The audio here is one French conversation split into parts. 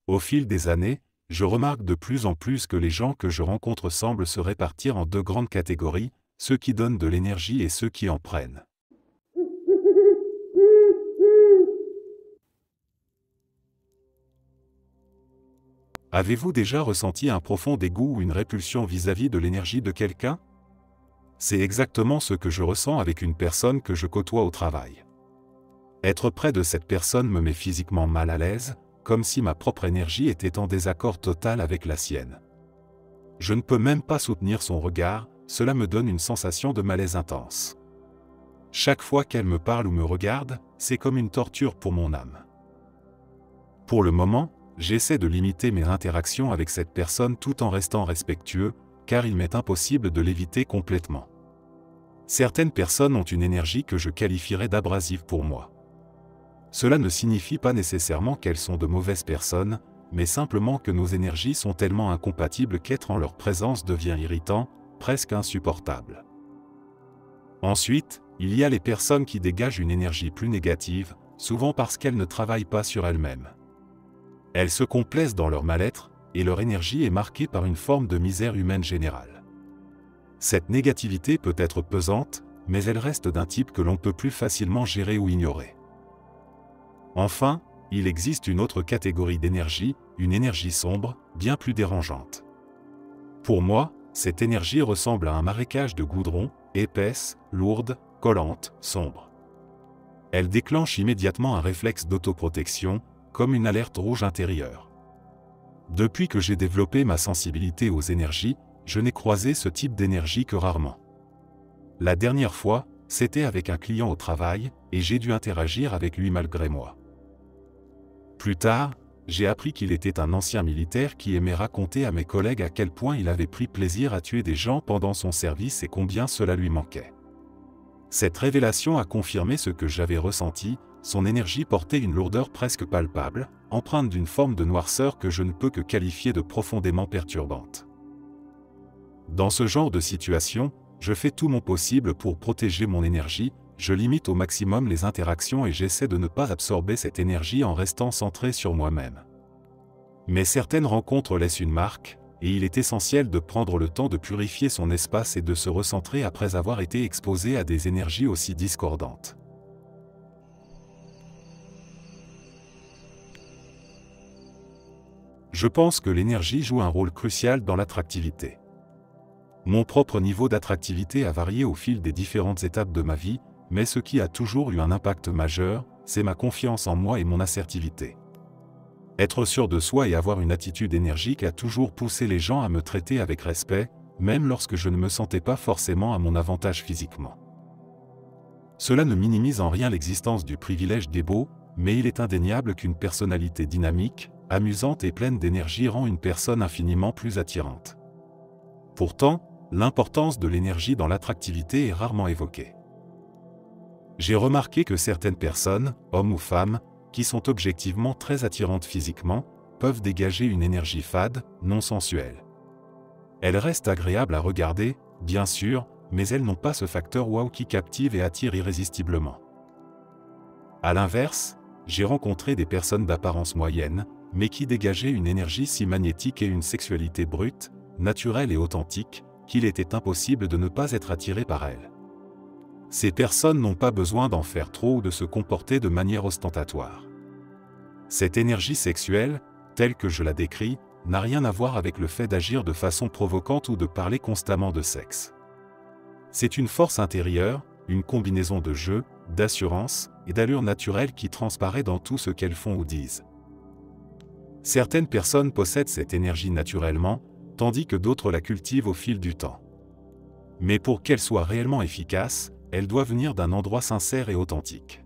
Au fil des années, je remarque de plus en plus que les gens que je rencontre semblent se répartir en deux grandes catégories, ceux qui donnent de l'énergie et ceux qui en prennent. Avez-vous déjà ressenti un profond dégoût ou une répulsion vis-à-vis de l'énergie de quelqu'un? C'est exactement ce que je ressens avec une personne que je côtoie au travail. Être près de cette personne me met physiquement mal à l'aise, comme si ma propre énergie était en désaccord total avec la sienne. Je ne peux même pas soutenir son regard, cela me donne une sensation de malaise intense. Chaque fois qu'elle me parle ou me regarde, c'est comme une torture pour mon âme. Pour le moment, j'essaie de limiter mes interactions avec cette personne tout en restant respectueux, car il m'est impossible de l'éviter complètement. Certaines personnes ont une énergie que je qualifierais d'abrasive pour moi. Cela ne signifie pas nécessairement qu'elles sont de mauvaises personnes, mais simplement que nos énergies sont tellement incompatibles qu'être en leur présence devient irritant, presque insupportable. Ensuite, il y a les personnes qui dégagent une énergie plus négative, souvent parce qu'elles ne travaillent pas sur elles-mêmes. Elles se complaisent dans leur mal-être, et leur énergie est marquée par une forme de misère humaine générale. Cette négativité peut être pesante, mais elle reste d'un type que l'on peut plus facilement gérer ou ignorer. Enfin, il existe une autre catégorie d'énergie, une énergie sombre, bien plus dérangeante. Pour moi, cette énergie ressemble à un marécage de goudron, épaisse, lourde, collante, sombre. Elle déclenche immédiatement un réflexe d'autoprotection, comme une alerte rouge intérieure. Depuis que j'ai développé ma sensibilité aux énergies, je n'ai croisé ce type d'énergie que rarement. La dernière fois, c'était avec un client au travail, et j'ai dû interagir avec lui malgré moi. Plus tard, j'ai appris qu'il était un ancien militaire qui aimait raconter à mes collègues à quel point il avait pris plaisir à tuer des gens pendant son service et combien cela lui manquait. Cette révélation a confirmé ce que j'avais ressenti, son énergie portait une lourdeur presque palpable, empreinte d'une forme de noirceur que je ne peux que qualifier de profondément perturbante. Dans ce genre de situation, je fais tout mon possible pour protéger mon énergie, je limite au maximum les interactions et j'essaie de ne pas absorber cette énergie en restant centré sur moi-même. Mais certaines rencontres laissent une marque, et il est essentiel de prendre le temps de purifier son espace et de se recentrer après avoir été exposé à des énergies aussi discordantes. Je pense que l'énergie joue un rôle crucial dans l'attractivité. Mon propre niveau d'attractivité a varié au fil des différentes étapes de ma vie, mais ce qui a toujours eu un impact majeur, c'est ma confiance en moi et mon assertivité. Être sûr de soi et avoir une attitude énergique a toujours poussé les gens à me traiter avec respect, même lorsque je ne me sentais pas forcément à mon avantage physiquement. Cela ne minimise en rien l'existence du privilège des beaux, mais il est indéniable qu'une personnalité dynamique, amusante et pleine d'énergie rend une personne infiniment plus attirante. Pourtant, l'importance de l'énergie dans l'attractivité est rarement évoquée. J'ai remarqué que certaines personnes, hommes ou femmes, qui sont objectivement très attirantes physiquement, peuvent dégager une énergie fade, non sensuelle. Elles restent agréables à regarder, bien sûr, mais elles n'ont pas ce facteur wow qui captive et attire irrésistiblement. À l'inverse, j'ai rencontré des personnes d'apparence moyenne, mais qui dégageaient une énergie si magnétique et une sexualité brute, naturelle et authentique, qu'il était impossible de ne pas être attiré par elles. Ces personnes n'ont pas besoin d'en faire trop ou de se comporter de manière ostentatoire. Cette énergie sexuelle, telle que je la décris, n'a rien à voir avec le fait d'agir de façon provocante ou de parler constamment de sexe. C'est une force intérieure, une combinaison de jeu, d'assurance et d'allure naturelle qui transparaît dans tout ce qu'elles font ou disent. Certaines personnes possèdent cette énergie naturellement, tandis que d'autres la cultivent au fil du temps. Mais pour qu'elle soit réellement efficace, elle doit venir d'un endroit sincère et authentique.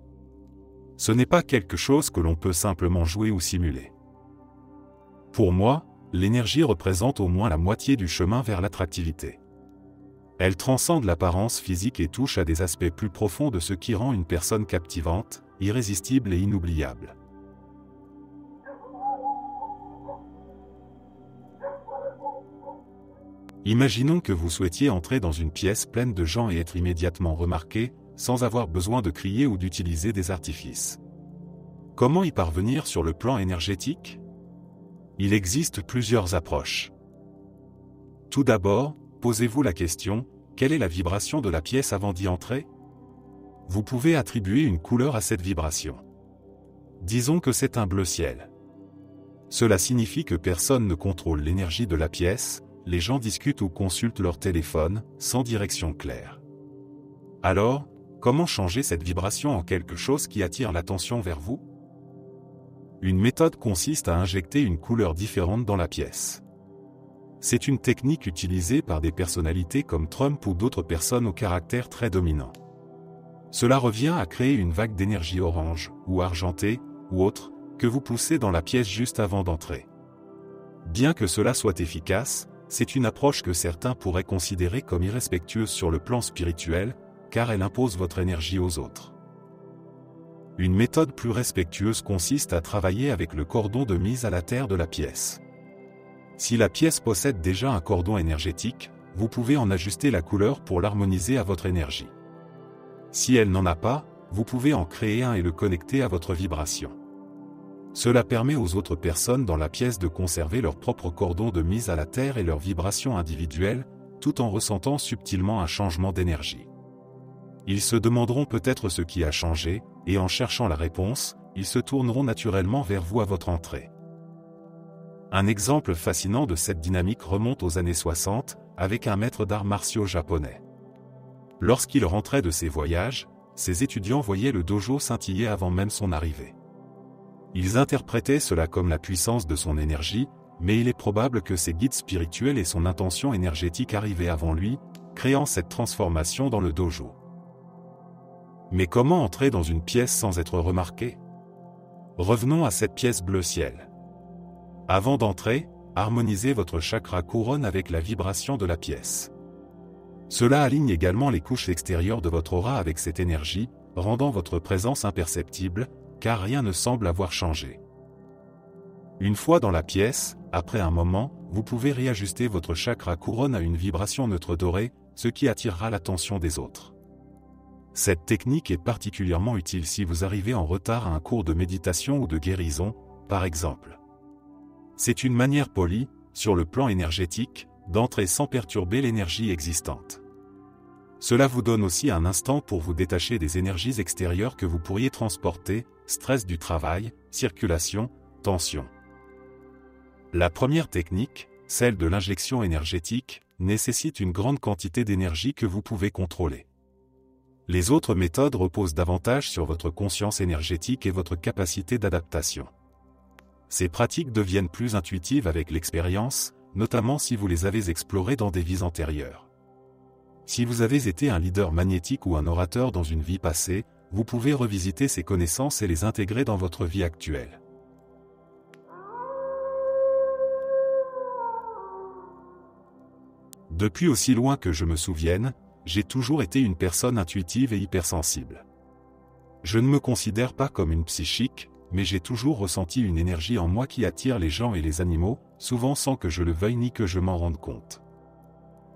Ce n'est pas quelque chose que l'on peut simplement jouer ou simuler. Pour moi, l'énergie représente au moins la moitié du chemin vers l'attractivité. Elle transcende l'apparence physique et touche à des aspects plus profonds de ce qui rend une personne captivante, irrésistible et inoubliable. Imaginons que vous souhaitiez entrer dans une pièce pleine de gens et être immédiatement remarqué, sans avoir besoin de crier ou d'utiliser des artifices. Comment y parvenir sur le plan énergétique? Il existe plusieurs approches. Tout d'abord, posez-vous la question, quelle est la vibration de la pièce avant d'y entrer? Vous pouvez attribuer une couleur à cette vibration. Disons que c'est un bleu ciel. Cela signifie que personne ne contrôle l'énergie de la pièce, les gens discutent ou consultent leur téléphone, sans direction claire. Alors, comment changer cette vibration en quelque chose qui attire l'attention vers vous? Une méthode consiste à injecter une couleur différente dans la pièce. C'est une technique utilisée par des personnalités comme Trump ou d'autres personnes au caractère très dominant. Cela revient à créer une vague d'énergie orange, ou argentée, ou autre, que vous poussez dans la pièce juste avant d'entrer. Bien que cela soit efficace, c'est une approche que certains pourraient considérer comme irrespectueuse sur le plan spirituel, car elle impose votre énergie aux autres. Une méthode plus respectueuse consiste à travailler avec le cordon de mise à la terre de la pièce. Si la pièce possède déjà un cordon énergétique, vous pouvez en ajuster la couleur pour l'harmoniser à votre énergie. Si elle n'en a pas, vous pouvez en créer un et le connecter à votre vibration. Cela permet aux autres personnes dans la pièce de conserver leur propre cordon de mise à la terre et leur vibration individuelle, tout en ressentant subtilement un changement d'énergie. Ils se demanderont peut-être ce qui a changé, et en cherchant la réponse, ils se tourneront naturellement vers vous à votre entrée. Un exemple fascinant de cette dynamique remonte aux années 60, avec un maître d'arts martiaux japonais. Lorsqu'il rentrait de ses voyages, ses étudiants voyaient le dojo scintiller avant même son arrivée. Ils interprétaient cela comme la puissance de son énergie, mais il est probable que ses guides spirituels et son intention énergétique arrivaient avant lui, créant cette transformation dans le dojo. Mais comment entrer dans une pièce sans être remarqué? Revenons à cette pièce bleu ciel. Avant d'entrer, harmonisez votre chakra couronne avec la vibration de la pièce. Cela aligne également les couches extérieures de votre aura avec cette énergie, rendant votre présence imperceptible, car rien ne semble avoir changé. Une fois dans la pièce, après un moment, vous pouvez réajuster votre chakra couronne à une vibration neutre dorée, ce qui attirera l'attention des autres. Cette technique est particulièrement utile si vous arrivez en retard à un cours de méditation ou de guérison, par exemple. C'est une manière polie, sur le plan énergétique, d'entrer sans perturber l'énergie existante. Cela vous donne aussi un instant pour vous détacher des énergies extérieures que vous pourriez transporter, stress du travail, circulation, tension. La première technique, celle de l'injection énergétique, nécessite une grande quantité d'énergie que vous pouvez contrôler. Les autres méthodes reposent davantage sur votre conscience énergétique et votre capacité d'adaptation. Ces pratiques deviennent plus intuitives avec l'expérience, notamment si vous les avez explorées dans des vies antérieures. Si vous avez été un leader magnétique ou un orateur dans une vie passée, vous pouvez revisiter ces connaissances et les intégrer dans votre vie actuelle. Depuis aussi loin que je me souvienne, j'ai toujours été une personne intuitive et hypersensible. Je ne me considère pas comme une psychique, mais j'ai toujours ressenti une énergie en moi qui attire les gens et les animaux, souvent sans que je le veuille ni que je m'en rende compte.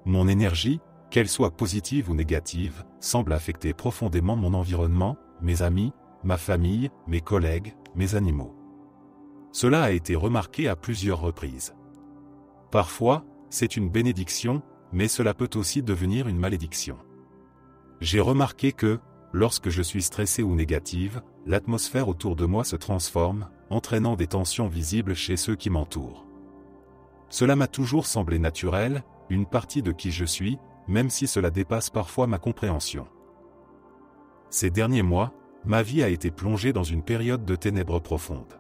Mon énergie, qu'elle soit positive ou négative, semble affecter profondément mon environnement, mes amis, ma famille, mes collègues, mes animaux. Cela a été remarqué à plusieurs reprises. Parfois, c'est une bénédiction, mais cela peut aussi devenir une malédiction. J'ai remarqué que, lorsque je suis stressé ou négative, l'atmosphère autour de moi se transforme, entraînant des tensions visibles chez ceux qui m'entourent. Cela m'a toujours semblé naturel, une partie de qui je suis, même si cela dépasse parfois ma compréhension. Ces derniers mois, ma vie a été plongée dans une période de ténèbres profondes.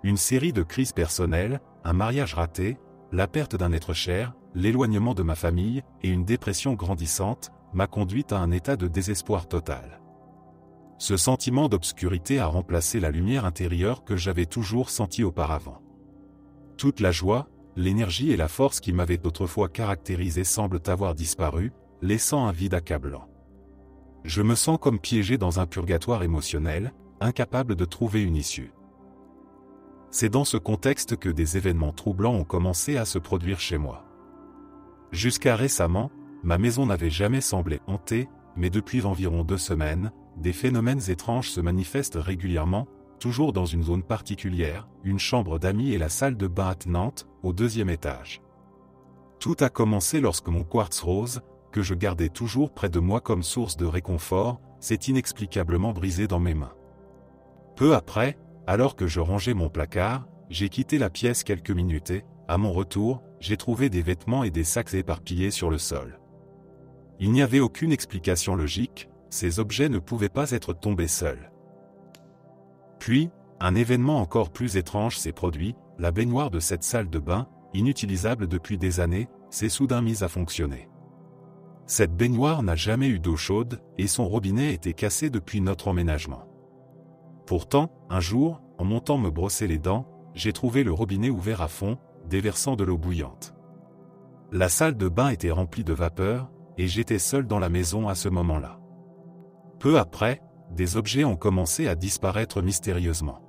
Une série de crises personnelles, un mariage raté, la perte d'un être cher, l'éloignement de ma famille et une dépression grandissante m'a conduite à un état de désespoir total. Ce sentiment d'obscurité a remplacé la lumière intérieure que j'avais toujours sentie auparavant. Toute la joie, l'énergie et la force qui m'avaient autrefois caractérisé semblent avoir disparu, laissant un vide accablant. Je me sens comme piégé dans un purgatoire émotionnel, incapable de trouver une issue. C'est dans ce contexte que des événements troublants ont commencé à se produire chez moi. Jusqu'à récemment, ma maison n'avait jamais semblé hantée, mais depuis environ 2 semaines, des phénomènes étranges se manifestent régulièrement, toujours dans une zone particulière, une chambre d'amis et la salle de bain attenante, au 2e étage. Tout a commencé lorsque mon quartz rose, que je gardais toujours près de moi comme source de réconfort, s'est inexplicablement brisé dans mes mains. Peu après, alors que je rangeais mon placard, j'ai quitté la pièce quelques minutes et, à mon retour, j'ai trouvé des vêtements et des sacs éparpillés sur le sol. Il n'y avait aucune explication logique, ces objets ne pouvaient pas être tombés seuls. Puis, un événement encore plus étrange s'est produit, la baignoire de cette salle de bain, inutilisable depuis des années, s'est soudain mise à fonctionner. Cette baignoire n'a jamais eu d'eau chaude, et son robinet était cassé depuis notre emménagement. Pourtant, un jour, en montant me brosser les dents, j'ai trouvé le robinet ouvert à fond, déversant de l'eau bouillante. La salle de bain était remplie de vapeur, et j'étais seul dans la maison à ce moment-là. Peu après, des objets ont commencé à disparaître mystérieusement.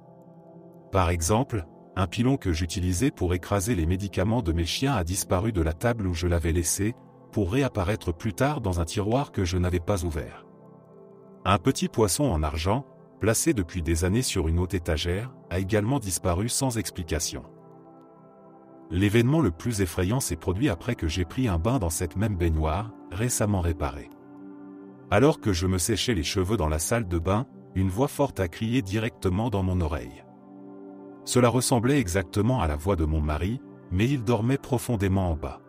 Par exemple, un pilon que j'utilisais pour écraser les médicaments de mes chiens a disparu de la table où je l'avais laissé, pour réapparaître plus tard dans un tiroir que je n'avais pas ouvert. Un petit poisson en argent, placé depuis des années sur une haute étagère, a également disparu sans explication. L'événement le plus effrayant s'est produit après que j'ai pris un bain dans cette même baignoire, récemment réparée. Alors que je me séchais les cheveux dans la salle de bain, une voix forte a crié directement dans mon oreille. Cela ressemblait exactement à la voix de mon mari, mais il dormait profondément en bas.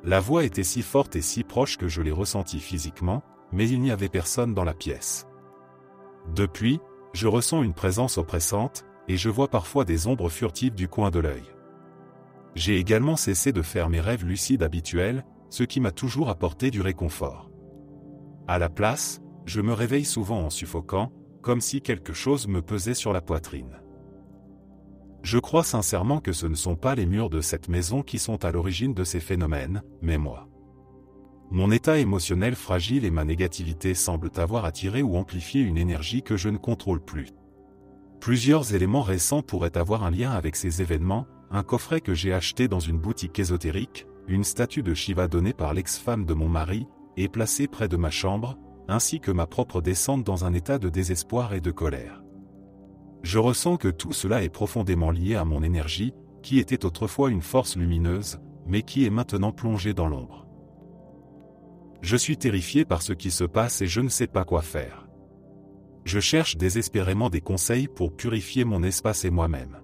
La voix était si forte et si proche que je l'ai ressentie physiquement, mais il n'y avait personne dans la pièce. Depuis, je ressens une présence oppressante, et je vois parfois des ombres furtives du coin de l'œil. J'ai également cessé de faire mes rêves lucides habituels, ce qui m'a toujours apporté du réconfort. À la place, je me réveille souvent en suffoquant, comme si quelque chose me pesait sur la poitrine. Je crois sincèrement que ce ne sont pas les murs de cette maison qui sont à l'origine de ces phénomènes, mais moi. Mon état émotionnel fragile et ma négativité semblent avoir attiré ou amplifié une énergie que je ne contrôle plus. Plusieurs éléments récents pourraient avoir un lien avec ces événements, un coffret que j'ai acheté dans une boutique ésotérique, une statue de Shiva donnée par l'ex-femme de mon mari, et placée près de ma chambre, ainsi que ma propre descente dans un état de désespoir et de colère. Je ressens que tout cela est profondément lié à mon énergie, qui était autrefois une force lumineuse, mais qui est maintenant plongée dans l'ombre. Je suis terrifié par ce qui se passe et je ne sais pas quoi faire. Je cherche désespérément des conseils pour purifier mon espace et moi-même.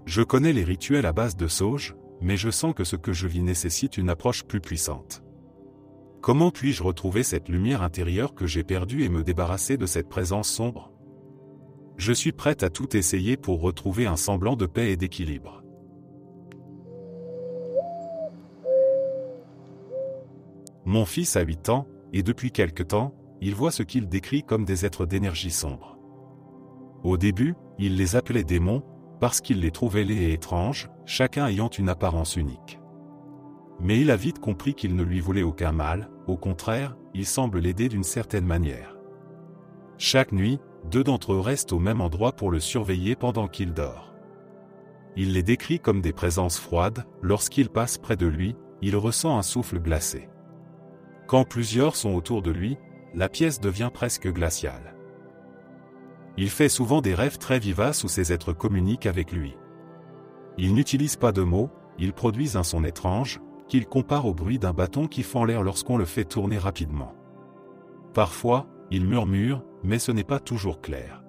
Je connais les rituels à base de sauge, mais je sens que ce que je vis nécessite une approche plus puissante. Comment puis-je retrouver cette lumière intérieure que j'ai perdue et me débarrasser de cette présence sombre ? Je suis prête à tout essayer pour retrouver un semblant de paix et d'équilibre. Mon fils a 8 ans, et depuis quelque temps, il voit ce qu'il décrit comme des êtres d'énergie sombre. Au début, il les appelait démons, parce qu'il les trouvait laids et étranges, chacun ayant une apparence unique. Mais il a vite compris qu'ils ne lui voulaient aucun mal, au contraire, ils semblent l'aider d'une certaine manière. Chaque nuit, 2 d'entre eux restent au même endroit pour le surveiller pendant qu'il dort. Il les décrit comme des présences froides, lorsqu'il passe près de lui, il ressent un souffle glacé. Quand plusieurs sont autour de lui, la pièce devient presque glaciale. Il fait souvent des rêves très vivaces où ces êtres communiquent avec lui. Ils n'utilisent pas de mots, ils produisent un son étrange, qu'il compare au bruit d'un bâton qui fend l'air lorsqu'on le fait tourner rapidement. Parfois, il murmure, mais ce n'est pas toujours clair.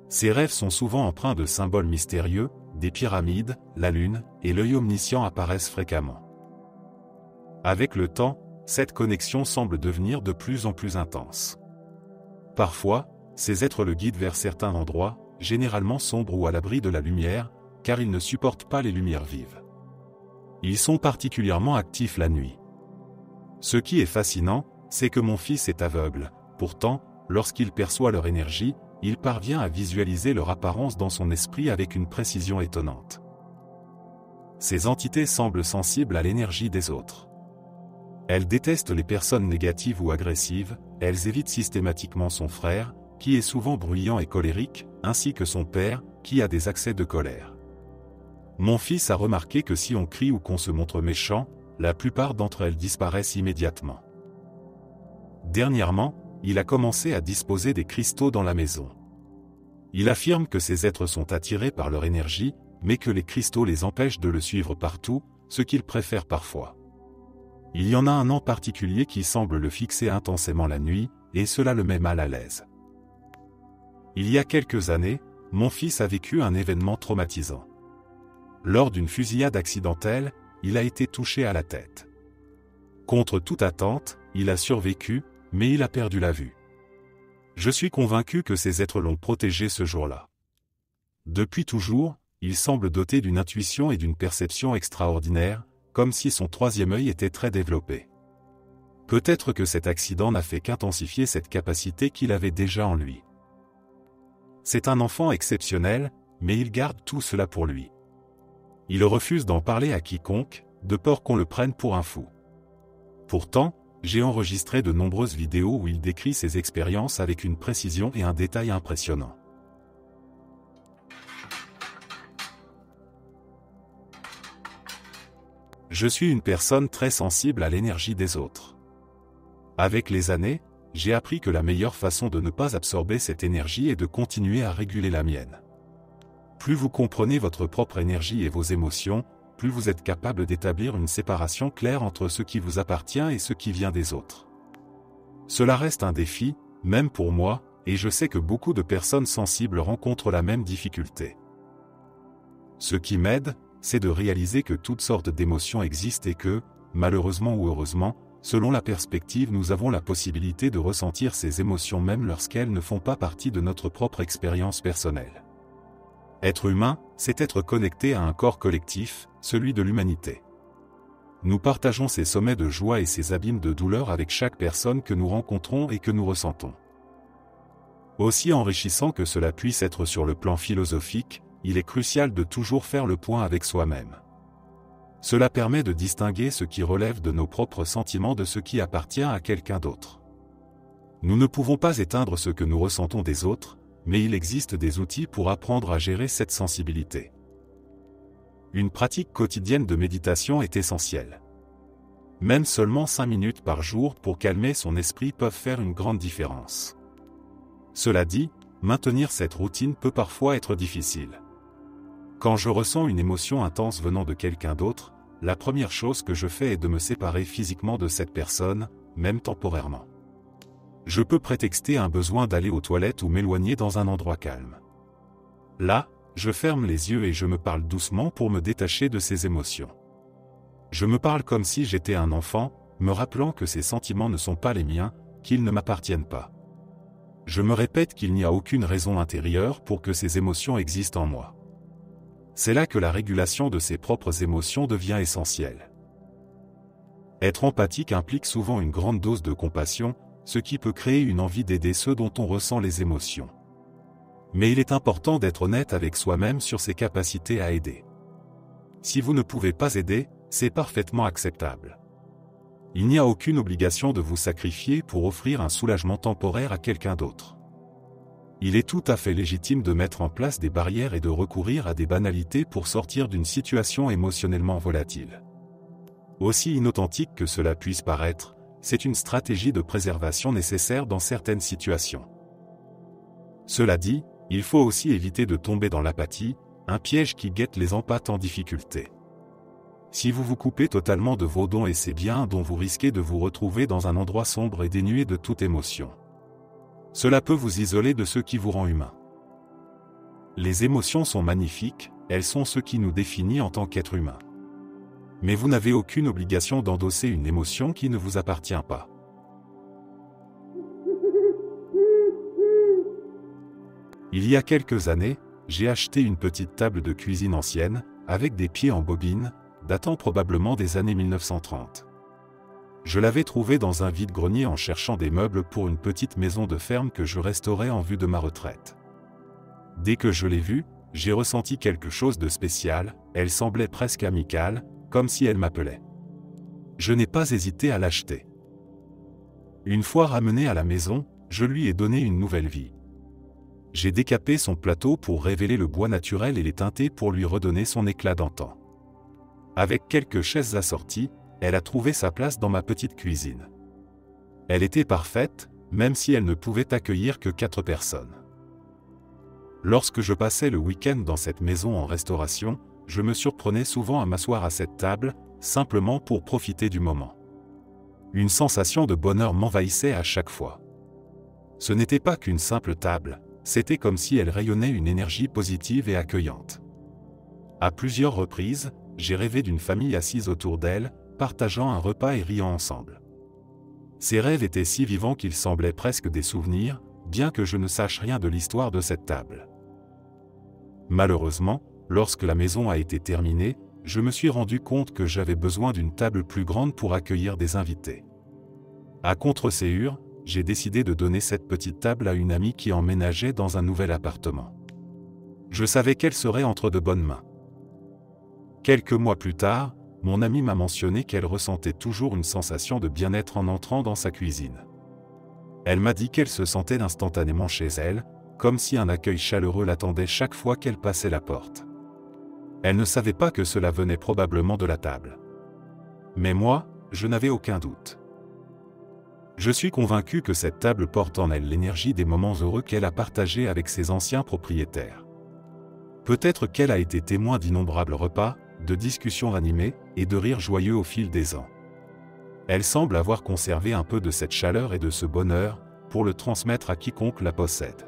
Ces rêves sont souvent empreints de symboles mystérieux, des pyramides, la lune, et l'œil omniscient apparaissent fréquemment. Avec le temps, cette connexion semble devenir de plus en plus intense. Parfois, ces êtres le guident vers certains endroits, généralement sombres ou à l'abri de la lumière, car ils ne supportent pas les lumières vives. Ils sont particulièrement actifs la nuit. Ce qui est fascinant, c'est que mon fils est aveugle. Pourtant, lorsqu'il perçoit leur énergie, il parvient à visualiser leur apparence dans son esprit avec une précision étonnante. Ces entités semblent sensibles à l'énergie des autres. Elles détestent les personnes négatives ou agressives, elles évitent systématiquement son frère, qui est souvent bruyant et colérique, ainsi que son père, qui a des accès de colère. Mon fils a remarqué que si on crie ou qu'on se montre méchant, la plupart d'entre elles disparaissent immédiatement. Dernièrement, il a commencé à disposer des cristaux dans la maison. Il affirme que ces êtres sont attirés par leur énergie, mais que les cristaux les empêchent de le suivre partout, ce qu'ils préfèrent parfois. Il y en a un en particulier qui semble le fixer intensément la nuit, et cela le met mal à l'aise. Il y a quelques années, mon fils a vécu un événement traumatisant. Lors d'une fusillade accidentelle, il a été touché à la tête. Contre toute attente, il a survécu, mais il a perdu la vue. Je suis convaincu que ces êtres l'ont protégé ce jour-là. Depuis toujours, il semble doté d'une intuition et d'une perception extraordinaires, comme si son troisième œil était très développé. Peut-être que cet accident n'a fait qu'intensifier cette capacité qu'il avait déjà en lui. C'est un enfant exceptionnel, mais il garde tout cela pour lui. Il refuse d'en parler à quiconque, de peur qu'on le prenne pour un fou. Pourtant, j'ai enregistré de nombreuses vidéos où il décrit ses expériences avec une précision et un détail impressionnants. Je suis une personne très sensible à l'énergie des autres. Avec les années, j'ai appris que la meilleure façon de ne pas absorber cette énergie est de continuer à réguler la mienne. Plus vous comprenez votre propre énergie et vos émotions, plus vous êtes capable d'établir une séparation claire entre ce qui vous appartient et ce qui vient des autres. Cela reste un défi, même pour moi, et je sais que beaucoup de personnes sensibles rencontrent la même difficulté. Ce qui m'aide, c'est de réaliser que toutes sortes d'émotions existent et que, malheureusement ou heureusement, selon la perspective, nous avons la possibilité de ressentir ces émotions même lorsqu'elles ne font pas partie de notre propre expérience personnelle. Être humain, c'est être connecté à un corps collectif, celui de l'humanité. Nous partageons ces sommets de joie et ces abîmes de douleur avec chaque personne que nous rencontrons et que nous ressentons. Aussi enrichissant que cela puisse être sur le plan philosophique, il est crucial de toujours faire le point avec soi-même. Cela permet de distinguer ce qui relève de nos propres sentiments de ce qui appartient à quelqu'un d'autre. Nous ne pouvons pas éteindre ce que nous ressentons des autres, mais il existe des outils pour apprendre à gérer cette sensibilité. Une pratique quotidienne de méditation est essentielle. Même seulement 5 minutes par jour pour calmer son esprit peuvent faire une grande différence. Cela dit, maintenir cette routine peut parfois être difficile. Quand je ressens une émotion intense venant de quelqu'un d'autre, la première chose que je fais est de me séparer physiquement de cette personne, même temporairement. Je peux prétexter un besoin d'aller aux toilettes ou m'éloigner dans un endroit calme. Là, je ferme les yeux et je me parle doucement pour me détacher de ces émotions. Je me parle comme si j'étais un enfant, me rappelant que ces sentiments ne sont pas les miens, qu'ils ne m'appartiennent pas. Je me répète qu'il n'y a aucune raison intérieure pour que ces émotions existent en moi. C'est là que la régulation de ses propres émotions devient essentielle. Être empathique implique souvent une grande dose de compassion, ce qui peut créer une envie d'aider ceux dont on ressent les émotions. Mais il est important d'être honnête avec soi-même sur ses capacités à aider. Si vous ne pouvez pas aider, c'est parfaitement acceptable. Il n'y a aucune obligation de vous sacrifier pour offrir un soulagement temporaire à quelqu'un d'autre. Il est tout à fait légitime de mettre en place des barrières et de recourir à des banalités pour sortir d'une situation émotionnellement volatile. Aussi inauthentique que cela puisse paraître, c'est une stratégie de préservation nécessaire dans certaines situations. Cela dit, il faut aussi éviter de tomber dans l'apathie, un piège qui guette les empathes en difficulté. Si vous vous coupez totalement de vos dons et ses biens dont vous risquez de vous retrouver dans un endroit sombre et dénué de toute émotion. Cela peut vous isoler de ce qui vous rend humain. Les émotions sont magnifiques, elles sont ce qui nous définit en tant qu'être humain. Mais vous n'avez aucune obligation d'endosser une émotion qui ne vous appartient pas. Il y a quelques années, j'ai acheté une petite table de cuisine ancienne, avec des pieds en bobine, datant probablement des années 1930. Je l'avais trouvée dans un vide-grenier en cherchant des meubles pour une petite maison de ferme que je restaurais en vue de ma retraite. Dès que je l'ai vue, j'ai ressenti quelque chose de spécial, elle semblait presque amicale, comme si elle m'appelait. Je n'ai pas hésité à l'acheter. Une fois ramenée à la maison, je lui ai donné une nouvelle vie. J'ai décapé son plateau pour révéler le bois naturel et les teinter pour lui redonner son éclat d'antan. Avec quelques chaises assorties, elle a trouvé sa place dans ma petite cuisine. Elle était parfaite, même si elle ne pouvait accueillir que 4 personnes. Lorsque je passais le week-end dans cette maison en restauration, je me surprenais souvent à m'asseoir à cette table, simplement pour profiter du moment. Une sensation de bonheur m'envahissait à chaque fois. Ce n'était pas qu'une simple table, c'était comme si elle rayonnait une énergie positive et accueillante. À plusieurs reprises, j'ai rêvé d'une famille assise autour d'elle, partageant un repas et riant ensemble. Ces rêves étaient si vivants qu'ils semblaient presque des souvenirs, bien que je ne sache rien de l'histoire de cette table. Malheureusement, lorsque la maison a été terminée, je me suis rendu compte que j'avais besoin d'une table plus grande pour accueillir des invités. À contre-séance, j'ai décidé de donner cette petite table à une amie qui emménageait dans un nouvel appartement. Je savais qu'elle serait entre de bonnes mains. Quelques mois plus tard, mon amie m'a mentionné qu'elle ressentait toujours une sensation de bien-être en entrant dans sa cuisine. Elle m'a dit qu'elle se sentait instantanément chez elle, comme si un accueil chaleureux l'attendait chaque fois qu'elle passait la porte. Elle ne savait pas que cela venait probablement de la table. Mais moi, je n'avais aucun doute. Je suis convaincu que cette table porte en elle l'énergie des moments heureux qu'elle a partagés avec ses anciens propriétaires. Peut-être qu'elle a été témoin d'innombrables repas, de discussions animées et de rires joyeux au fil des ans. Elle semble avoir conservé un peu de cette chaleur et de ce bonheur, pour le transmettre à quiconque la possède.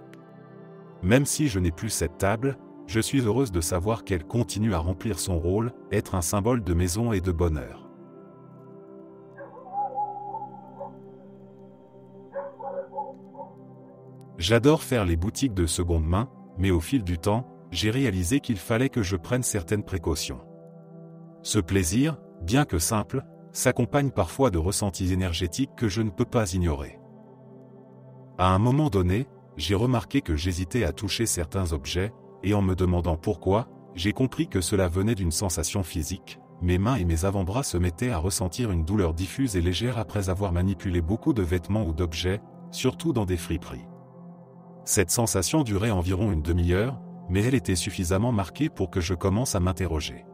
Même si je n'ai plus cette table, je suis heureuse de savoir qu'elle continue à remplir son rôle, être un symbole de maison et de bonheur. J'adore faire les boutiques de seconde main, mais au fil du temps, j'ai réalisé qu'il fallait que je prenne certaines précautions. Ce plaisir, bien que simple, s'accompagne parfois de ressentis énergétiques que je ne peux pas ignorer. À un moment donné, j'ai remarqué que j'hésitais à toucher certains objets, et en me demandant pourquoi, j'ai compris que cela venait d'une sensation physique. Mes mains et mes avant-bras se mettaient à ressentir une douleur diffuse et légère après avoir manipulé beaucoup de vêtements ou d'objets, surtout dans des friperies. Cette sensation durait environ une demi-heure, mais elle était suffisamment marquée pour que je commence à m'interroger.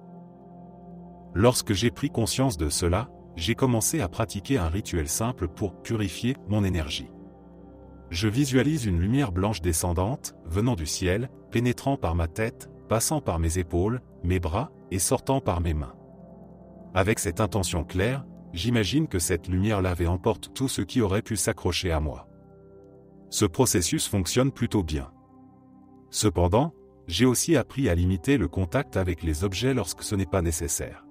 Lorsque j'ai pris conscience de cela, j'ai commencé à pratiquer un rituel simple pour purifier mon énergie. Je visualise une lumière blanche descendante, venant du ciel, pénétrant par ma tête, passant par mes épaules, mes bras, et sortant par mes mains. Avec cette intention claire, j'imagine que cette lumière lavée emporte tout ce qui aurait pu s'accrocher à moi. Ce processus fonctionne plutôt bien. Cependant, j'ai aussi appris à limiter le contact avec les objets lorsque ce n'est pas nécessaire.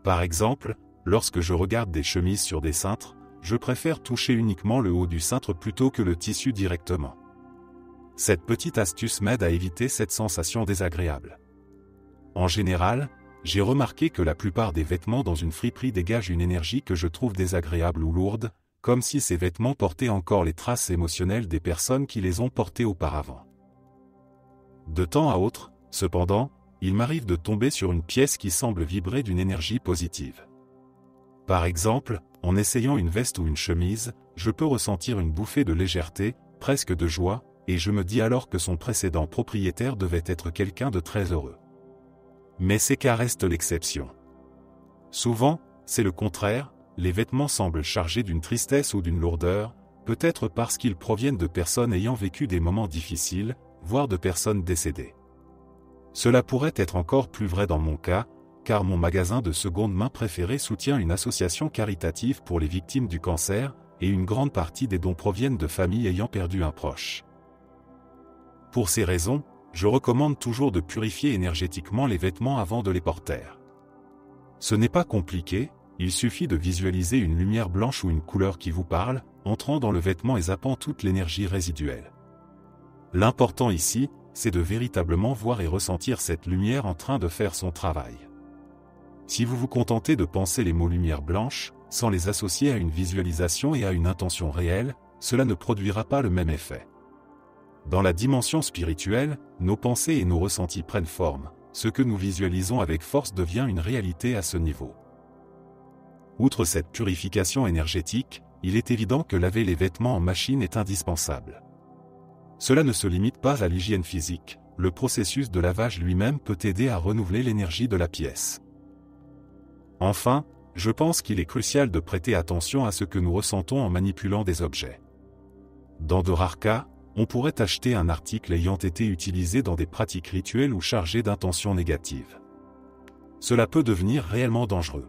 Par exemple, lorsque je regarde des chemises sur des cintres, je préfère toucher uniquement le haut du cintre plutôt que le tissu directement. Cette petite astuce m'aide à éviter cette sensation désagréable. En général, j'ai remarqué que la plupart des vêtements dans une friperie dégagent une énergie que je trouve désagréable ou lourde, comme si ces vêtements portaient encore les traces émotionnelles des personnes qui les ont portés auparavant. De temps à autre, cependant, il m'arrive de tomber sur une pièce qui semble vibrer d'une énergie positive. Par exemple, en essayant une veste ou une chemise, je peux ressentir une bouffée de légèreté, presque de joie, et je me dis alors que son précédent propriétaire devait être quelqu'un de très heureux. Mais ces cas restent l'exception. Souvent, c'est le contraire, les vêtements semblent chargés d'une tristesse ou d'une lourdeur, peut-être parce qu'ils proviennent de personnes ayant vécu des moments difficiles, voire de personnes décédées. Cela pourrait être encore plus vrai dans mon cas, car mon magasin de seconde main préféré soutient une association caritative pour les victimes du cancer, et une grande partie des dons proviennent de familles ayant perdu un proche. Pour ces raisons, je recommande toujours de purifier énergétiquement les vêtements avant de les porter. Ce n'est pas compliqué, il suffit de visualiser une lumière blanche ou une couleur qui vous parle, entrant dans le vêtement et zappant toute l'énergie résiduelle. L'important ici, c'est de véritablement voir et ressentir cette lumière en train de faire son travail. Si vous vous contentez de penser les mots lumière blanche, sans les associer à une visualisation et à une intention réelle, cela ne produira pas le même effet. Dans la dimension spirituelle, nos pensées et nos ressentis prennent forme, ce que nous visualisons avec force devient une réalité à ce niveau. Outre cette purification énergétique, il est évident que laver les vêtements en machine est indispensable. Cela ne se limite pas à l'hygiène physique, le processus de lavage lui-même peut aider à renouveler l'énergie de la pièce. Enfin, je pense qu'il est crucial de prêter attention à ce que nous ressentons en manipulant des objets. Dans de rares cas, On pourrait acheter un article ayant été utilisé dans des pratiques rituelles ou chargé d'intentions négatives. Cela peut devenir réellement dangereux.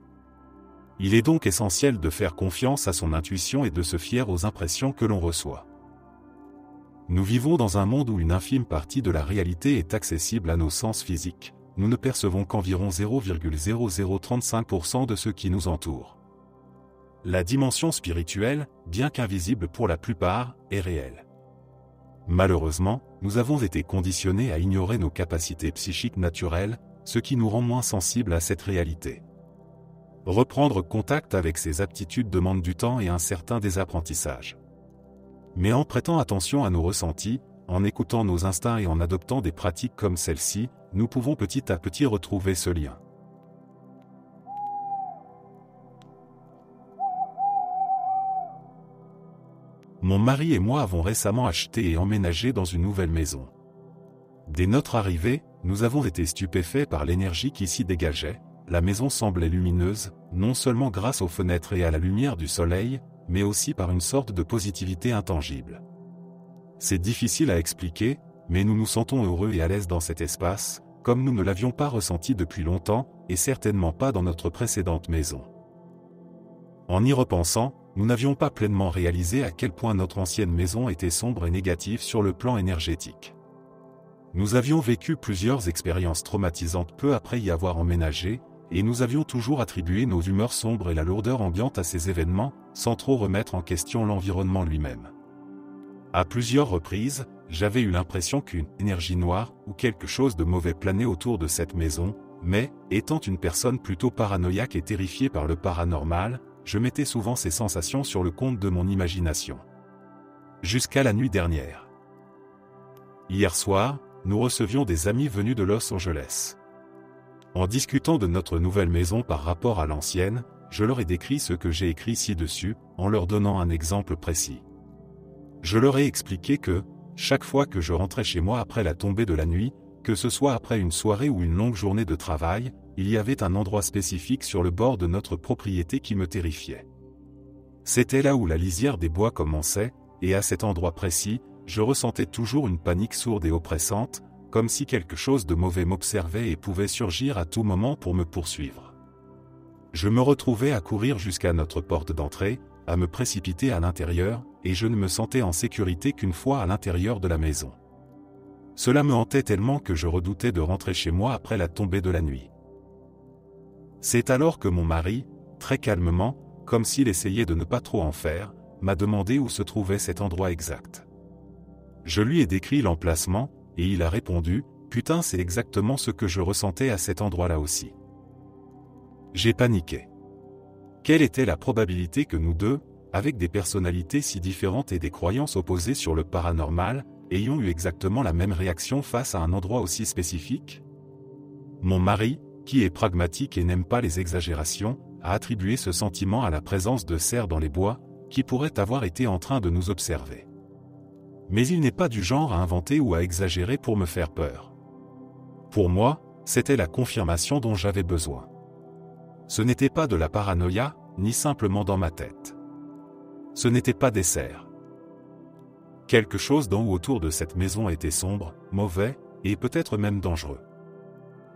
Il est donc essentiel de faire confiance à son intuition et de se fier aux impressions que l'on reçoit. Nous vivons dans un monde où une infime partie de la réalité est accessible à nos sens physiques. Nous ne percevons qu'environ 0,0035% de ce qui nous entoure. La dimension spirituelle, bien qu'invisible pour la plupart, est réelle. Malheureusement, nous avons été conditionnés à ignorer nos capacités psychiques naturelles, ce qui nous rend moins sensibles à cette réalité. Reprendre contact avec ces aptitudes demande du temps et un certain désapprentissage. Mais en prêtant attention à nos ressentis, en écoutant nos instincts et en adoptant des pratiques comme celle-ci, nous pouvons petit à petit retrouver ce lien. Mon mari et moi avons récemment acheté et emménagé dans une nouvelle maison. Dès notre arrivée, nous avons été stupéfaits par l'énergie qui s'y dégageait. La maison semblait lumineuse, non seulement grâce aux fenêtres et à la lumière du soleil, mais aussi par une sorte de positivité intangible. C'est difficile à expliquer, mais nous nous sentons heureux et à l'aise dans cet espace, comme nous ne l'avions pas ressenti depuis longtemps, et certainement pas dans notre précédente maison. En y repensant, nous n'avions pas pleinement réalisé à quel point notre ancienne maison était sombre et négative sur le plan énergétique. Nous avions vécu plusieurs expériences traumatisantes peu après y avoir emménagé, et nous avions toujours attribué nos humeurs sombres et la lourdeur ambiante à ces événements, sans trop remettre en question l'environnement lui-même. À plusieurs reprises, j'avais eu l'impression qu'une énergie noire ou quelque chose de mauvais planait autour de cette maison, mais, étant une personne plutôt paranoïaque et terrifiée par le paranormal, je mettais souvent ces sensations sur le compte de mon imagination. Jusqu'à la nuit dernière. Hier soir, nous recevions des amis venus de Los Angeles. En discutant de notre nouvelle maison par rapport à l'ancienne, je leur ai décrit ce que j'ai écrit ci-dessus, en leur donnant un exemple précis. Je leur ai expliqué que, chaque fois que je rentrais chez moi après la tombée de la nuit, que ce soit après une soirée ou une longue journée de travail, il y avait un endroit spécifique sur le bord de notre propriété qui me terrifiait. C'était là où la lisière des bois commençait, et à cet endroit précis, je ressentais toujours une panique sourde et oppressante, comme si quelque chose de mauvais m'observait et pouvait surgir à tout moment pour me poursuivre. Je me retrouvais à courir jusqu'à notre porte d'entrée, à me précipiter à l'intérieur, et je ne me sentais en sécurité qu'une fois à l'intérieur de la maison. Cela me hantait tellement que je redoutais de rentrer chez moi après la tombée de la nuit. C'est alors que mon mari, très calmement, comme s'il essayait de ne pas trop en faire, m'a demandé où se trouvait cet endroit exact. Je lui ai décrit l'emplacement, et il a répondu, « Putain, c'est exactement ce que je ressentais à cet endroit-là aussi. » J'ai paniqué. Quelle était la probabilité que nous deux, avec des personnalités si différentes et des croyances opposées sur le paranormal, ayons eu exactement la même réaction face à un endroit aussi spécifique? Mon mari, qui est pragmatique et n'aime pas les exagérations, a attribué ce sentiment à la présence de cerfs dans les bois, qui pourraient avoir été en train de nous observer. Mais il n'est pas du genre à inventer ou à exagérer pour me faire peur. Pour moi, c'était la confirmation dont j'avais besoin. Ce n'était pas de la paranoïa, ni simplement dans ma tête. Ce n'était pas des cerfs. Quelque chose d'en haut autour de cette maison était sombre, mauvais, et peut-être même dangereux.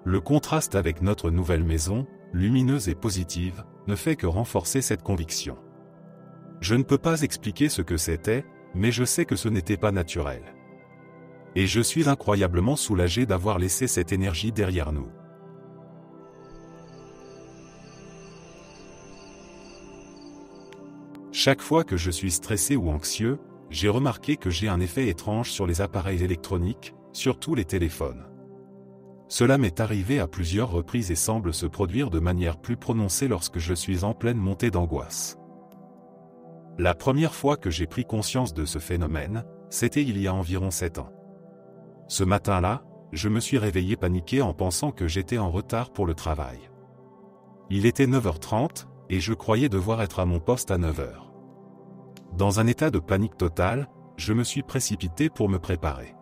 Le contraste avec notre nouvelle maison, lumineuse et positive, ne fait que renforcer cette conviction. Je ne peux pas expliquer ce que c'était, mais je sais que ce n'était pas naturel. Et je suis incroyablement soulagé d'avoir laissé cette énergie derrière nous. Chaque fois que je suis stressé ou anxieux, j'ai remarqué que j'ai un effet étrange sur les appareils électroniques, surtout les téléphones. Cela m'est arrivé à plusieurs reprises et semble se produire de manière plus prononcée lorsque je suis en pleine montée d'angoisse. La première fois que j'ai pris conscience de ce phénomène, c'était il y a environ 7 ans. Ce matin-là, je me suis réveillé paniqué en pensant que j'étais en retard pour le travail. Il était 9h30, et je croyais devoir être à mon poste à 9h. Dans un état de panique totale, je me suis précipité pour me préparer.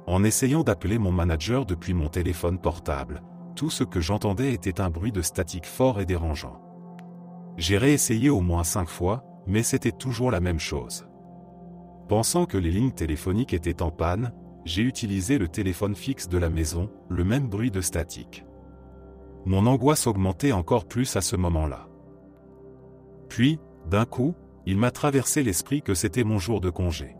En essayant d'appeler mon manager depuis mon téléphone portable, tout ce que j'entendais était un bruit de statique fort et dérangeant. J'ai réessayé au moins 5 fois, mais c'était toujours la même chose. Pensant que les lignes téléphoniques étaient en panne, j'ai utilisé le téléphone fixe de la maison, le même bruit de statique. Mon angoisse augmentait encore plus à ce moment-là. Puis, d'un coup, il m'a traversé l'esprit que c'était mon jour de congé.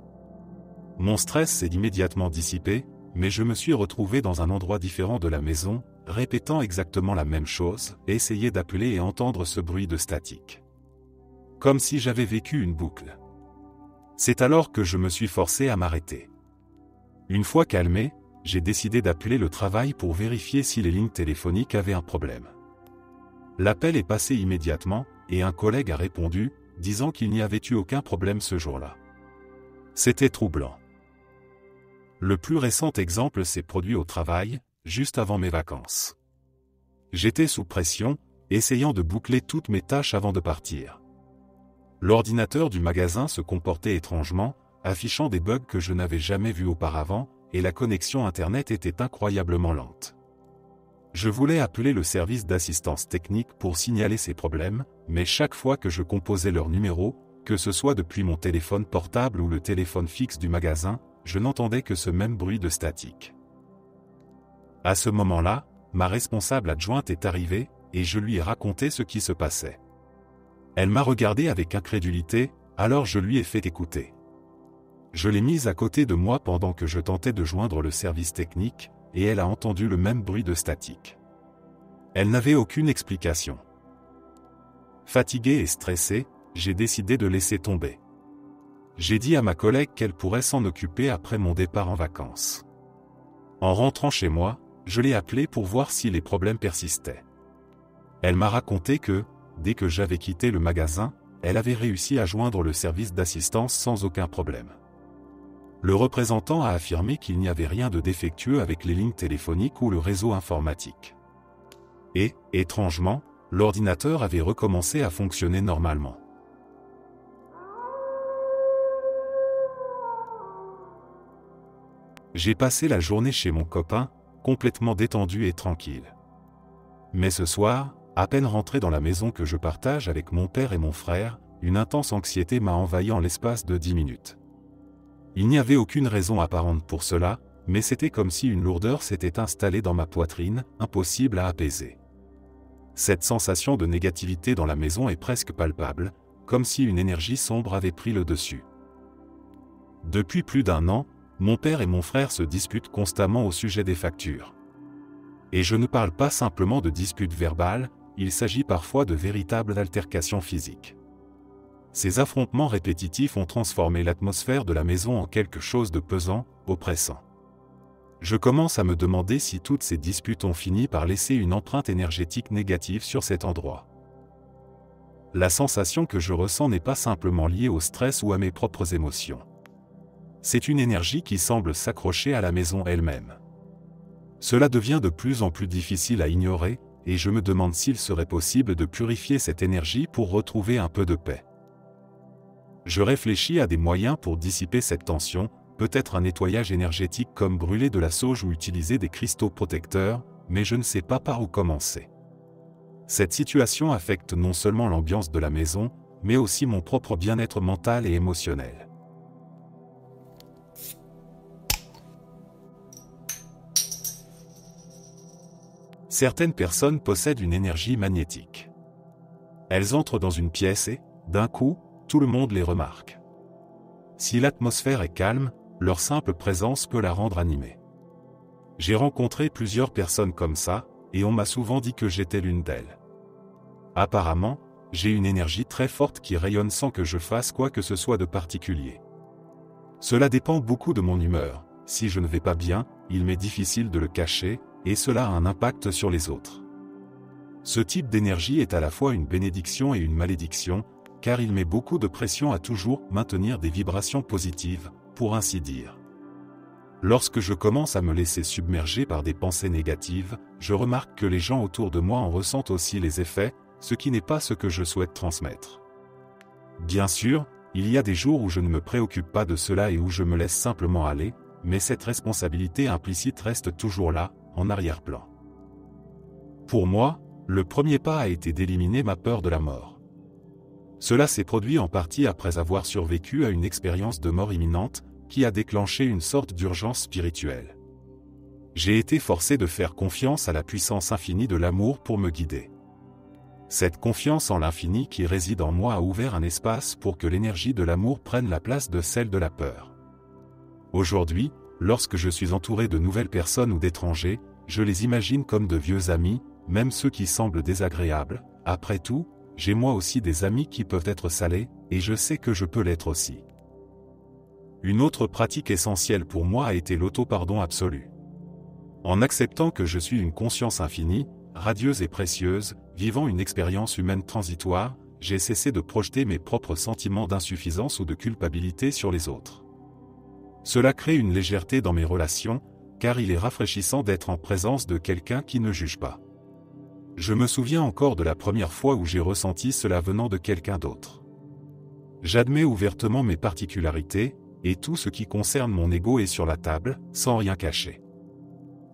Mon stress s'est immédiatement dissipé, mais je me suis retrouvé dans un endroit différent de la maison, répétant exactement la même chose, et essayer d'appeler et entendre ce bruit de statique. Comme si j'avais vécu une boucle. C'est alors que je me suis forcé à m'arrêter. Une fois calmé, j'ai décidé d'appeler le travail pour vérifier si les lignes téléphoniques avaient un problème. L'appel est passé immédiatement, et un collègue a répondu, disant qu'il n'y avait eu aucun problème ce jour-là. C'était troublant. Le plus récent exemple s'est produit au travail, juste avant mes vacances. J'étais sous pression, essayant de boucler toutes mes tâches avant de partir. L'ordinateur du magasin se comportait étrangement, affichant des bugs que je n'avais jamais vus auparavant, et la connexion Internet était incroyablement lente. Je voulais appeler le service d'assistance technique pour signaler ces problèmes, mais chaque fois que je composais leur numéro, que ce soit depuis mon téléphone portable ou le téléphone fixe du magasin, je n'entendais que ce même bruit de statique. À ce moment-là, ma responsable adjointe est arrivée, et je lui ai raconté ce qui se passait. Elle m'a regardé avec incrédulité, alors je lui ai fait écouter. Je l'ai mise à côté de moi pendant que je tentais de joindre le service technique, et elle a entendu le même bruit de statique. Elle n'avait aucune explication. Fatigué et stressé, j'ai décidé de laisser tomber. J'ai dit à ma collègue qu'elle pourrait s'en occuper après mon départ en vacances. En rentrant chez moi, je l'ai appelée pour voir si les problèmes persistaient. Elle m'a raconté que, dès que j'avais quitté le magasin, elle avait réussi à joindre le service d'assistance sans aucun problème. Le représentant a affirmé qu'il n'y avait rien de défectueux avec les lignes téléphoniques ou le réseau informatique. Et, étrangement, l'ordinateur avait recommencé à fonctionner normalement. J'ai passé la journée chez mon copain, complètement détendu et tranquille. Mais ce soir, à peine rentré dans la maison que je partage avec mon père et mon frère, une intense anxiété m'a envahi en l'espace de 10 minutes. Il n'y avait aucune raison apparente pour cela, mais c'était comme si une lourdeur s'était installée dans ma poitrine, impossible à apaiser. Cette sensation de négativité dans la maison est presque palpable, comme si une énergie sombre avait pris le dessus. Depuis plus d'1 an, mon père et mon frère se disputent constamment au sujet des factures. Et je ne parle pas simplement de disputes verbales, il s'agit parfois de véritables altercations physiques. Ces affrontements répétitifs ont transformé l'atmosphère de la maison en quelque chose de pesant, oppressant. Je commence à me demander si toutes ces disputes ont fini par laisser une empreinte énergétique négative sur cet endroit. La sensation que je ressens n'est pas simplement liée au stress ou à mes propres émotions. C'est une énergie qui semble s'accrocher à la maison elle-même. Cela devient de plus en plus difficile à ignorer, et je me demande s'il serait possible de purifier cette énergie pour retrouver un peu de paix. Je réfléchis à des moyens pour dissiper cette tension, peut-être un nettoyage énergétique comme brûler de la sauge ou utiliser des cristaux protecteurs, mais je ne sais pas par où commencer. Cette situation affecte non seulement l'ambiance de la maison, mais aussi mon propre bien-être mental et émotionnel. Certaines personnes possèdent une énergie magnétique. Elles entrent dans une pièce et, d'un coup, tout le monde les remarque. Si l'atmosphère est calme, leur simple présence peut la rendre animée. J'ai rencontré plusieurs personnes comme ça, et on m'a souvent dit que j'étais l'une d'elles. Apparemment, j'ai une énergie très forte qui rayonne sans que je fasse quoi que ce soit de particulier. Cela dépend beaucoup de mon humeur. Si je ne vais pas bien, il m'est difficile de le cacher, et cela a un impact sur les autres. Ce type d'énergie est à la fois une bénédiction et une malédiction, car il met beaucoup de pression à toujours maintenir des vibrations positives, pour ainsi dire. Lorsque je commence à me laisser submerger par des pensées négatives, je remarque que les gens autour de moi en ressentent aussi les effets, ce qui n'est pas ce que je souhaite transmettre. Bien sûr, il y a des jours où je ne me préoccupe pas de cela et où je me laisse simplement aller, mais cette responsabilité implicite reste toujours là, en arrière-plan. Pour moi, le premier pas a été d'éliminer ma peur de la mort. Cela s'est produit en partie après avoir survécu à une expérience de mort imminente, qui a déclenché une sorte d'urgence spirituelle. J'ai été forcé de faire confiance à la puissance infinie de l'amour pour me guider. Cette confiance en l'infini qui réside en moi a ouvert un espace pour que l'énergie de l'amour prenne la place de celle de la peur. Aujourd'hui, lorsque je suis entouré de nouvelles personnes ou d'étrangers, je les imagine comme de vieux amis, même ceux qui semblent désagréables. Après tout, j'ai moi aussi des amis qui peuvent être salés, et je sais que je peux l'être aussi. Une autre pratique essentielle pour moi a été l'auto-pardon absolu. En acceptant que je suis une conscience infinie, radieuse et précieuse, vivant une expérience humaine transitoire, j'ai cessé de projeter mes propres sentiments d'insuffisance ou de culpabilité sur les autres. Cela crée une légèreté dans mes relations, car il est rafraîchissant d'être en présence de quelqu'un qui ne juge pas. Je me souviens encore de la première fois où j'ai ressenti cela venant de quelqu'un d'autre. J'admets ouvertement mes particularités, et tout ce qui concerne mon ego est sur la table, sans rien cacher.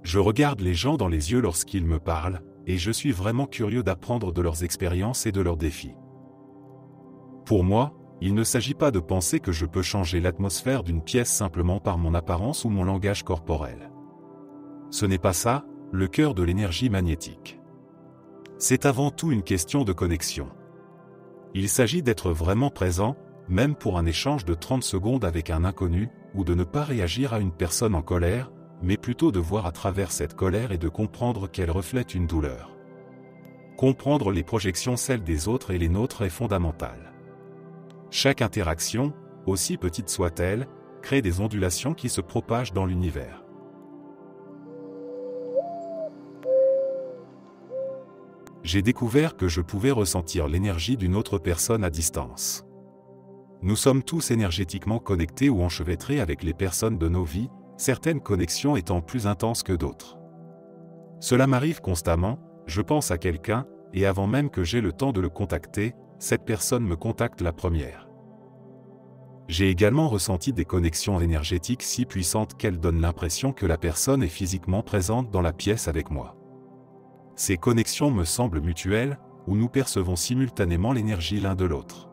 Je regarde les gens dans les yeux lorsqu'ils me parlent, et je suis vraiment curieux d'apprendre de leurs expériences et de leurs défis. Pour moi, il ne s'agit pas de penser que je peux changer l'atmosphère d'une pièce simplement par mon apparence ou mon langage corporel. Ce n'est pas ça, le cœur de l'énergie magnétique. C'est avant tout une question de connexion. Il s'agit d'être vraiment présent, même pour un échange de 30 secondes avec un inconnu, ou de ne pas réagir à une personne en colère, mais plutôt de voir à travers cette colère et de comprendre qu'elle reflète une douleur. Comprendre les projections celles des autres et les nôtres est fondamental. Chaque interaction, aussi petite soit-elle, crée des ondulations qui se propagent dans l'univers. J'ai découvert que je pouvais ressentir l'énergie d'une autre personne à distance. Nous sommes tous énergétiquement connectés ou enchevêtrés avec les personnes de nos vies, certaines connexions étant plus intenses que d'autres. Cela m'arrive constamment, je pense à quelqu'un, et avant même que j'aie le temps de le contacter, cette personne me contacte la première. J'ai également ressenti des connexions énergétiques si puissantes qu'elles donnent l'impression que la personne est physiquement présente dans la pièce avec moi. Ces connexions me semblent mutuelles, où nous percevons simultanément l'énergie l'un de l'autre.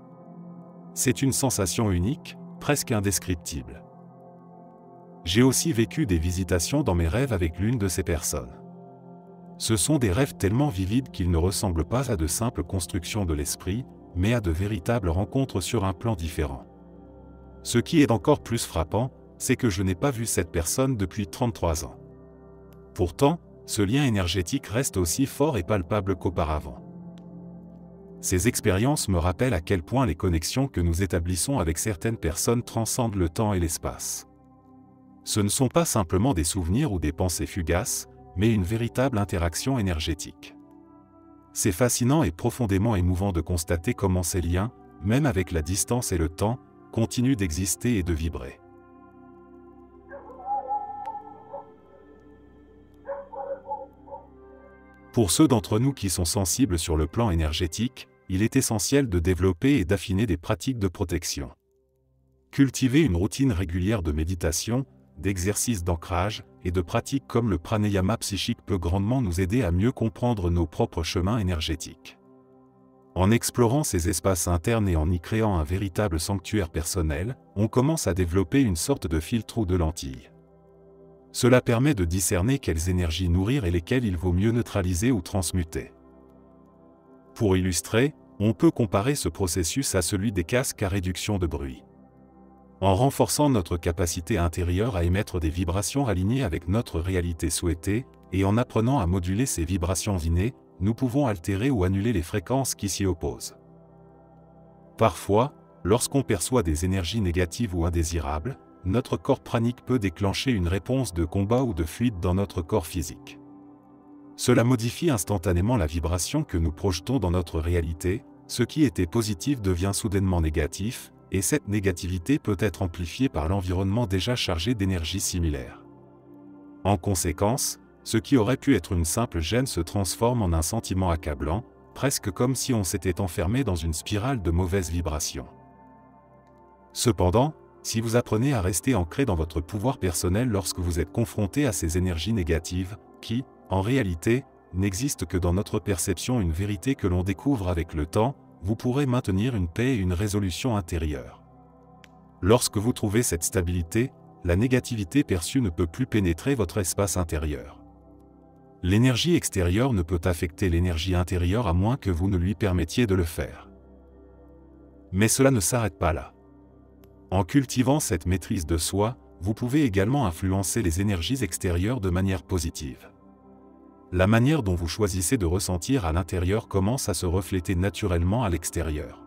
C'est une sensation unique, presque indescriptible. J'ai aussi vécu des visitations dans mes rêves avec l'une de ces personnes. Ce sont des rêves tellement vivides qu'ils ne ressemblent pas à de simples constructions de l'esprit, mais à de véritables rencontres sur un plan différent. Ce qui est encore plus frappant, c'est que je n'ai pas vu cette personne depuis 33 ans. Pourtant, ce lien énergétique reste aussi fort et palpable qu'auparavant. Ces expériences me rappellent à quel point les connexions que nous établissons avec certaines personnes transcendent le temps et l'espace. Ce ne sont pas simplement des souvenirs ou des pensées fugaces, mais une véritable interaction énergétique. C'est fascinant et profondément émouvant de constater comment ces liens, même avec la distance et le temps, continuent d'exister et de vibrer. Pour ceux d'entre nous qui sont sensibles sur le plan énergétique, il est essentiel de développer et d'affiner des pratiques de protection. Cultiver une routine régulière de méditation, d'exercices d'ancrage et de pratiques comme le pranayama psychique peut grandement nous aider à mieux comprendre nos propres chemins énergétiques. En explorant ces espaces internes et en y créant un véritable sanctuaire personnel, on commence à développer une sorte de filtre ou de lentille. Cela permet de discerner quelles énergies nourrir et lesquelles il vaut mieux neutraliser ou transmuter. Pour illustrer, on peut comparer ce processus à celui des casques à réduction de bruit. En renforçant notre capacité intérieure à émettre des vibrations alignées avec notre réalité souhaitée, et en apprenant à moduler ces vibrations innées, nous pouvons altérer ou annuler les fréquences qui s'y opposent. Parfois, lorsqu'on perçoit des énergies négatives ou indésirables, notre corps pranique peut déclencher une réponse de combat ou de fuite dans notre corps physique. Cela modifie instantanément la vibration que nous projetons dans notre réalité, ce qui était positif devient soudainement négatif, et cette négativité peut être amplifiée par l'environnement déjà chargé d'énergie similaire. En conséquence, ce qui aurait pu être une simple gêne se transforme en un sentiment accablant, presque comme si on s'était enfermé dans une spirale de mauvaises vibrations. Cependant, si vous apprenez à rester ancré dans votre pouvoir personnel lorsque vous êtes confronté à ces énergies négatives, qui, en réalité, n'existent que dans notre perception, une vérité que l'on découvre avec le temps, vous pourrez maintenir une paix et une résolution intérieure. Lorsque vous trouvez cette stabilité, la négativité perçue ne peut plus pénétrer votre espace intérieur. L'énergie extérieure ne peut affecter l'énergie intérieure à moins que vous ne lui permettiez de le faire. Mais cela ne s'arrête pas là. En cultivant cette maîtrise de soi, vous pouvez également influencer les énergies extérieures de manière positive. La manière dont vous choisissez de ressentir à l'intérieur commence à se refléter naturellement à l'extérieur.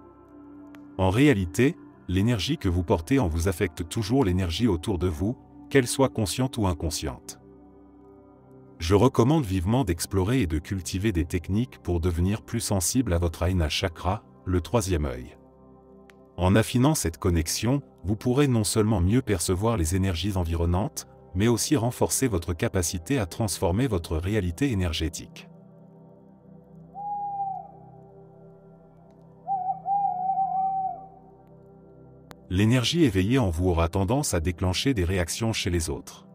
En réalité, l'énergie que vous portez en vous affecte toujours l'énergie autour de vous, qu'elle soit consciente ou inconsciente. Je recommande vivement d'explorer et de cultiver des techniques pour devenir plus sensible à votre Ajna chakra, le troisième œil. En affinant cette connexion, vous pourrez non seulement mieux percevoir les énergies environnantes, mais aussi renforcer votre capacité à transformer votre réalité énergétique. L'énergie éveillée en vous aura tendance à déclencher des réactions chez les autres.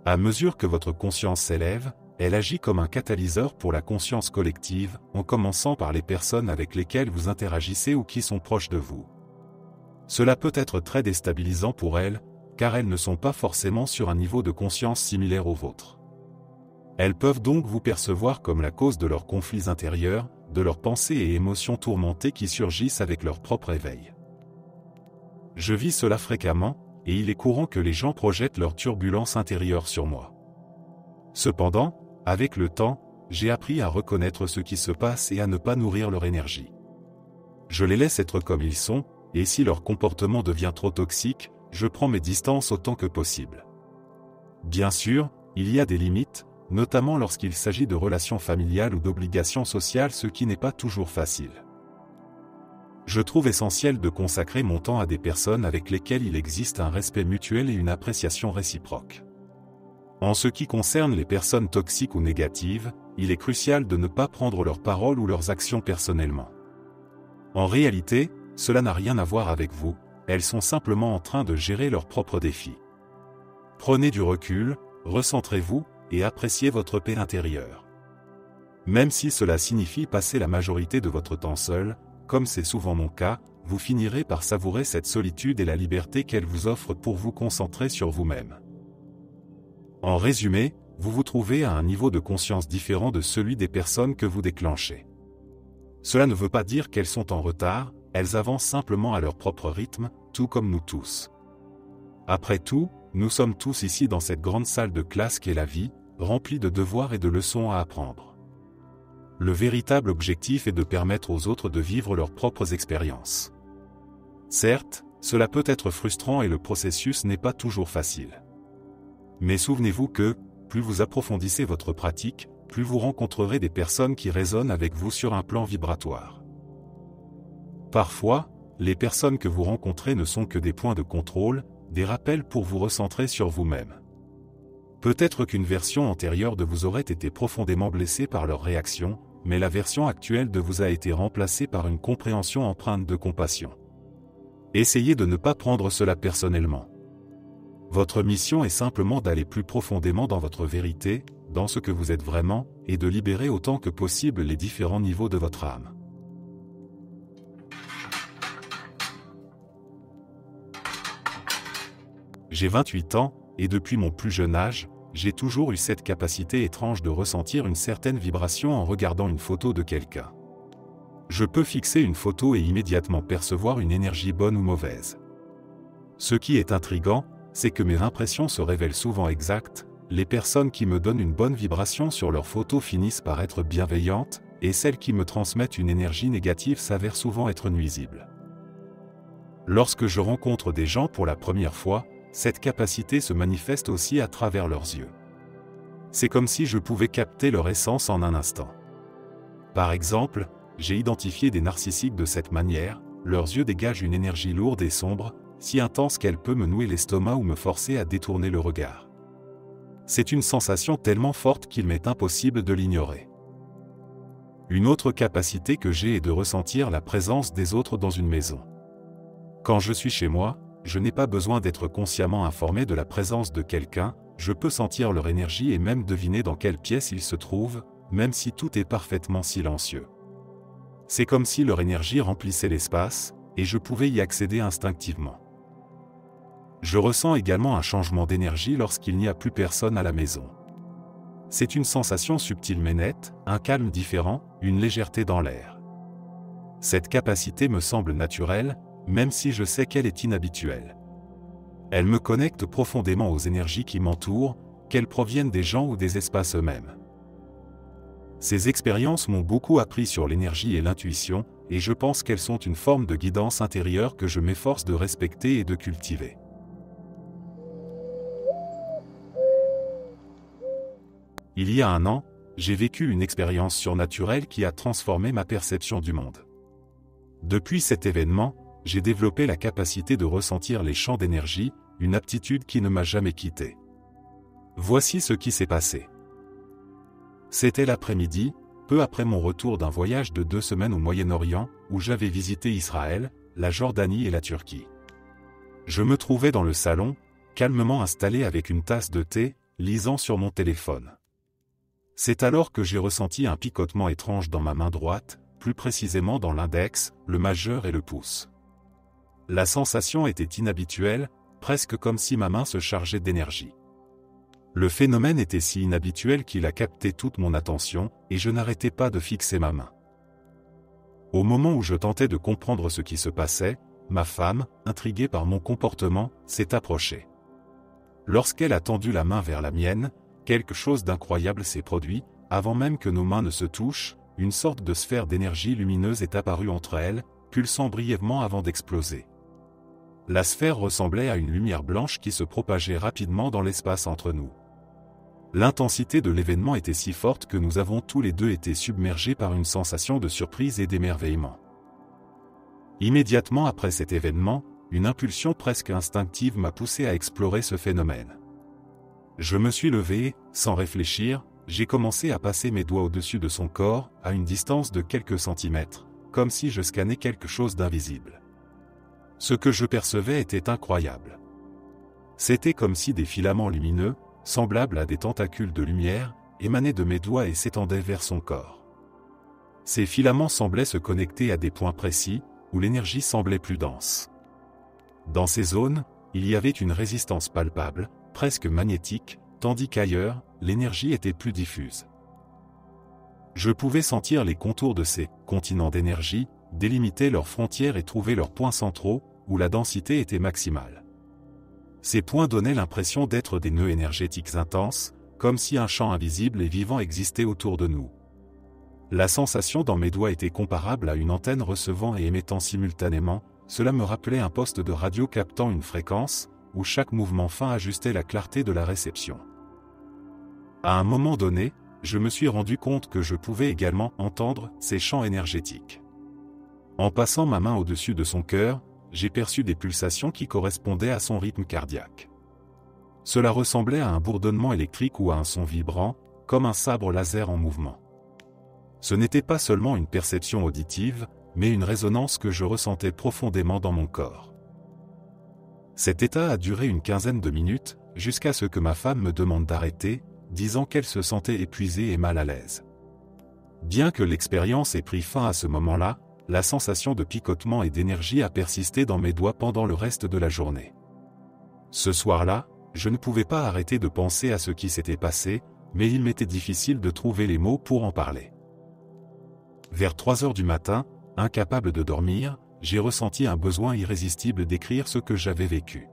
À mesure que votre conscience s'élève, elle agit comme un catalyseur pour la conscience collective, en commençant par les personnes avec lesquelles vous interagissez ou qui sont proches de vous. Cela peut être très déstabilisant pour elles, car elles ne sont pas forcément sur un niveau de conscience similaire au vôtre. Elles peuvent donc vous percevoir comme la cause de leurs conflits intérieurs, de leurs pensées et émotions tourmentées qui surgissent avec leur propre éveil. Je vis cela fréquemment, et il est courant que les gens projettent leur turbulence intérieure sur moi. Cependant, avec le temps, j'ai appris à reconnaître ce qui se passe et à ne pas nourrir leur énergie. Je les laisse être comme ils sont, et si leur comportement devient trop toxique, je prends mes distances autant que possible. Bien sûr, il y a des limites, notamment lorsqu'il s'agit de relations familiales ou d'obligations sociales, ce qui n'est pas toujours facile. Je trouve essentiel de consacrer mon temps à des personnes avec lesquelles il existe un respect mutuel et une appréciation réciproque. En ce qui concerne les personnes toxiques ou négatives, il est crucial de ne pas prendre leurs paroles ou leurs actions personnellement. En réalité, cela n'a rien à voir avec vous, elles sont simplement en train de gérer leurs propres défis. Prenez du recul, recentrez-vous, et appréciez votre paix intérieure. Même si cela signifie passer la majorité de votre temps seul, comme c'est souvent mon cas, vous finirez par savourer cette solitude et la liberté qu'elle vous offre pour vous concentrer sur vous-même. En résumé, vous vous trouvez à un niveau de conscience différent de celui des personnes que vous déclenchez. Cela ne veut pas dire qu'elles sont en retard, elles avancent simplement à leur propre rythme, tout comme nous tous. Après tout, nous sommes tous ici dans cette grande salle de classe qu'est la vie, remplie de devoirs et de leçons à apprendre. Le véritable objectif est de permettre aux autres de vivre leurs propres expériences. Certes, cela peut être frustrant et le processus n'est pas toujours facile. Mais souvenez-vous que, plus vous approfondissez votre pratique, plus vous rencontrerez des personnes qui résonnent avec vous sur un plan vibratoire. Parfois, les personnes que vous rencontrez ne sont que des points de contrôle, des rappels pour vous recentrer sur vous-même. Peut-être qu'une version antérieure de vous aurait été profondément blessée par leur réaction, mais la version actuelle de vous a été remplacée par une compréhension empreinte de compassion. Essayez de ne pas prendre cela personnellement. Votre mission est simplement d'aller plus profondément dans votre vérité, dans ce que vous êtes vraiment, et de libérer autant que possible les différents niveaux de votre âme. J'ai 28 ans, et depuis mon plus jeune âge, j'ai toujours eu cette capacité étrange de ressentir une certaine vibration en regardant une photo de quelqu'un. Je peux fixer une photo et immédiatement percevoir une énergie bonne ou mauvaise. Ce qui est intriguant, c'est que mes impressions se révèlent souvent exactes, les personnes qui me donnent une bonne vibration sur leurs photos finissent par être bienveillantes, et celles qui me transmettent une énergie négative s'avèrent souvent être nuisibles. Lorsque je rencontre des gens pour la première fois, cette capacité se manifeste aussi à travers leurs yeux. C'est comme si je pouvais capter leur essence en un instant. Par exemple, j'ai identifié des narcissiques de cette manière, leurs yeux dégagent une énergie lourde et sombre, si intense qu'elle peut me nouer l'estomac ou me forcer à détourner le regard. C'est une sensation tellement forte qu'il m'est impossible de l'ignorer. Une autre capacité que j'ai est de ressentir la présence des autres dans une maison. Quand je suis chez moi, je n'ai pas besoin d'être consciemment informé de la présence de quelqu'un, je peux sentir leur énergie et même deviner dans quelle pièce ils se trouvent, même si tout est parfaitement silencieux. C'est comme si leur énergie remplissait l'espace, et je pouvais y accéder instinctivement. Je ressens également un changement d'énergie lorsqu'il n'y a plus personne à la maison. C'est une sensation subtile mais nette, un calme différent, une légèreté dans l'air. Cette capacité me semble naturelle, même si je sais qu'elle est inhabituelle. Elle me connecte profondément aux énergies qui m'entourent, qu'elles proviennent des gens ou des espaces eux-mêmes. Ces expériences m'ont beaucoup appris sur l'énergie et l'intuition, et je pense qu'elles sont une forme de guidance intérieure que je m'efforce de respecter et de cultiver. Il y a un an, j'ai vécu une expérience surnaturelle qui a transformé ma perception du monde. Depuis cet événement, j'ai développé la capacité de ressentir les champs d'énergie, une aptitude qui ne m'a jamais quitté. Voici ce qui s'est passé. C'était l'après-midi, peu après mon retour d'un voyage de 2 semaines au Moyen-Orient, où j'avais visité Israël, la Jordanie et la Turquie. Je me trouvais dans le salon, calmement installé avec une tasse de thé, lisant sur mon téléphone. C'est alors que j'ai ressenti un picotement étrange dans ma main droite, plus précisément dans l'index, le majeur et le pouce. La sensation était inhabituelle, presque comme si ma main se chargeait d'énergie. Le phénomène était si inhabituel qu'il a capté toute mon attention, et je n'arrêtais pas de fixer ma main. Au moment où je tentais de comprendre ce qui se passait, ma femme, intriguée par mon comportement, s'est approchée. Lorsqu'elle a tendu la main vers la mienne, quelque chose d'incroyable s'est produit, avant même que nos mains ne se touchent, une sorte de sphère d'énergie lumineuse est apparue entre elles, pulsant brièvement avant d'exploser. La sphère ressemblait à une lumière blanche qui se propageait rapidement dans l'espace entre nous. L'intensité de l'événement était si forte que nous avons tous les deux été submergés par une sensation de surprise et d'émerveillement. Immédiatement après cet événement, une impulsion presque instinctive m'a poussé à explorer ce phénomène. Je me suis levé, sans réfléchir, j'ai commencé à passer mes doigts au-dessus de son corps, à une distance de quelques centimètres, comme si je scannais quelque chose d'invisible. Ce que je percevais était incroyable. C'était comme si des filaments lumineux, semblables à des tentacules de lumière, émanaient de mes doigts et s'étendaient vers son corps. Ces filaments semblaient se connecter à des points précis, où l'énergie semblait plus dense. Dans ces zones, il y avait une résistance palpable, presque magnétique, tandis qu'ailleurs, l'énergie était plus diffuse. Je pouvais sentir les contours de ces continents d'énergie, délimiter leurs frontières et trouver leurs points centraux, où la densité était maximale. Ces points donnaient l'impression d'être des nœuds énergétiques intenses, comme si un champ invisible et vivant existait autour de nous. La sensation dans mes doigts était comparable à une antenne recevant et émettant simultanément, cela me rappelait un poste de radio captant une fréquence, où chaque mouvement fin ajustait la clarté de la réception. À un moment donné, je me suis rendu compte que je pouvais également entendre ces champs énergétiques. En passant ma main au-dessus de son cœur, j'ai perçu des pulsations qui correspondaient à son rythme cardiaque. Cela ressemblait à un bourdonnement électrique ou à un son vibrant, comme un sabre laser en mouvement. Ce n'était pas seulement une perception auditive, mais une résonance que je ressentais profondément dans mon corps. Cet état a duré une quinzaine de minutes, jusqu'à ce que ma femme me demande d'arrêter, disant qu'elle se sentait épuisée et mal à l'aise. Bien que l'expérience ait pris fin à ce moment-là, la sensation de picotement et d'énergie a persisté dans mes doigts pendant le reste de la journée. Ce soir-là, je ne pouvais pas arrêter de penser à ce qui s'était passé, mais il m'était difficile de trouver les mots pour en parler. Vers 3 heures du matin, incapable de dormir, j'ai ressenti un besoin irrésistible d'écrire ce que j'avais vécu.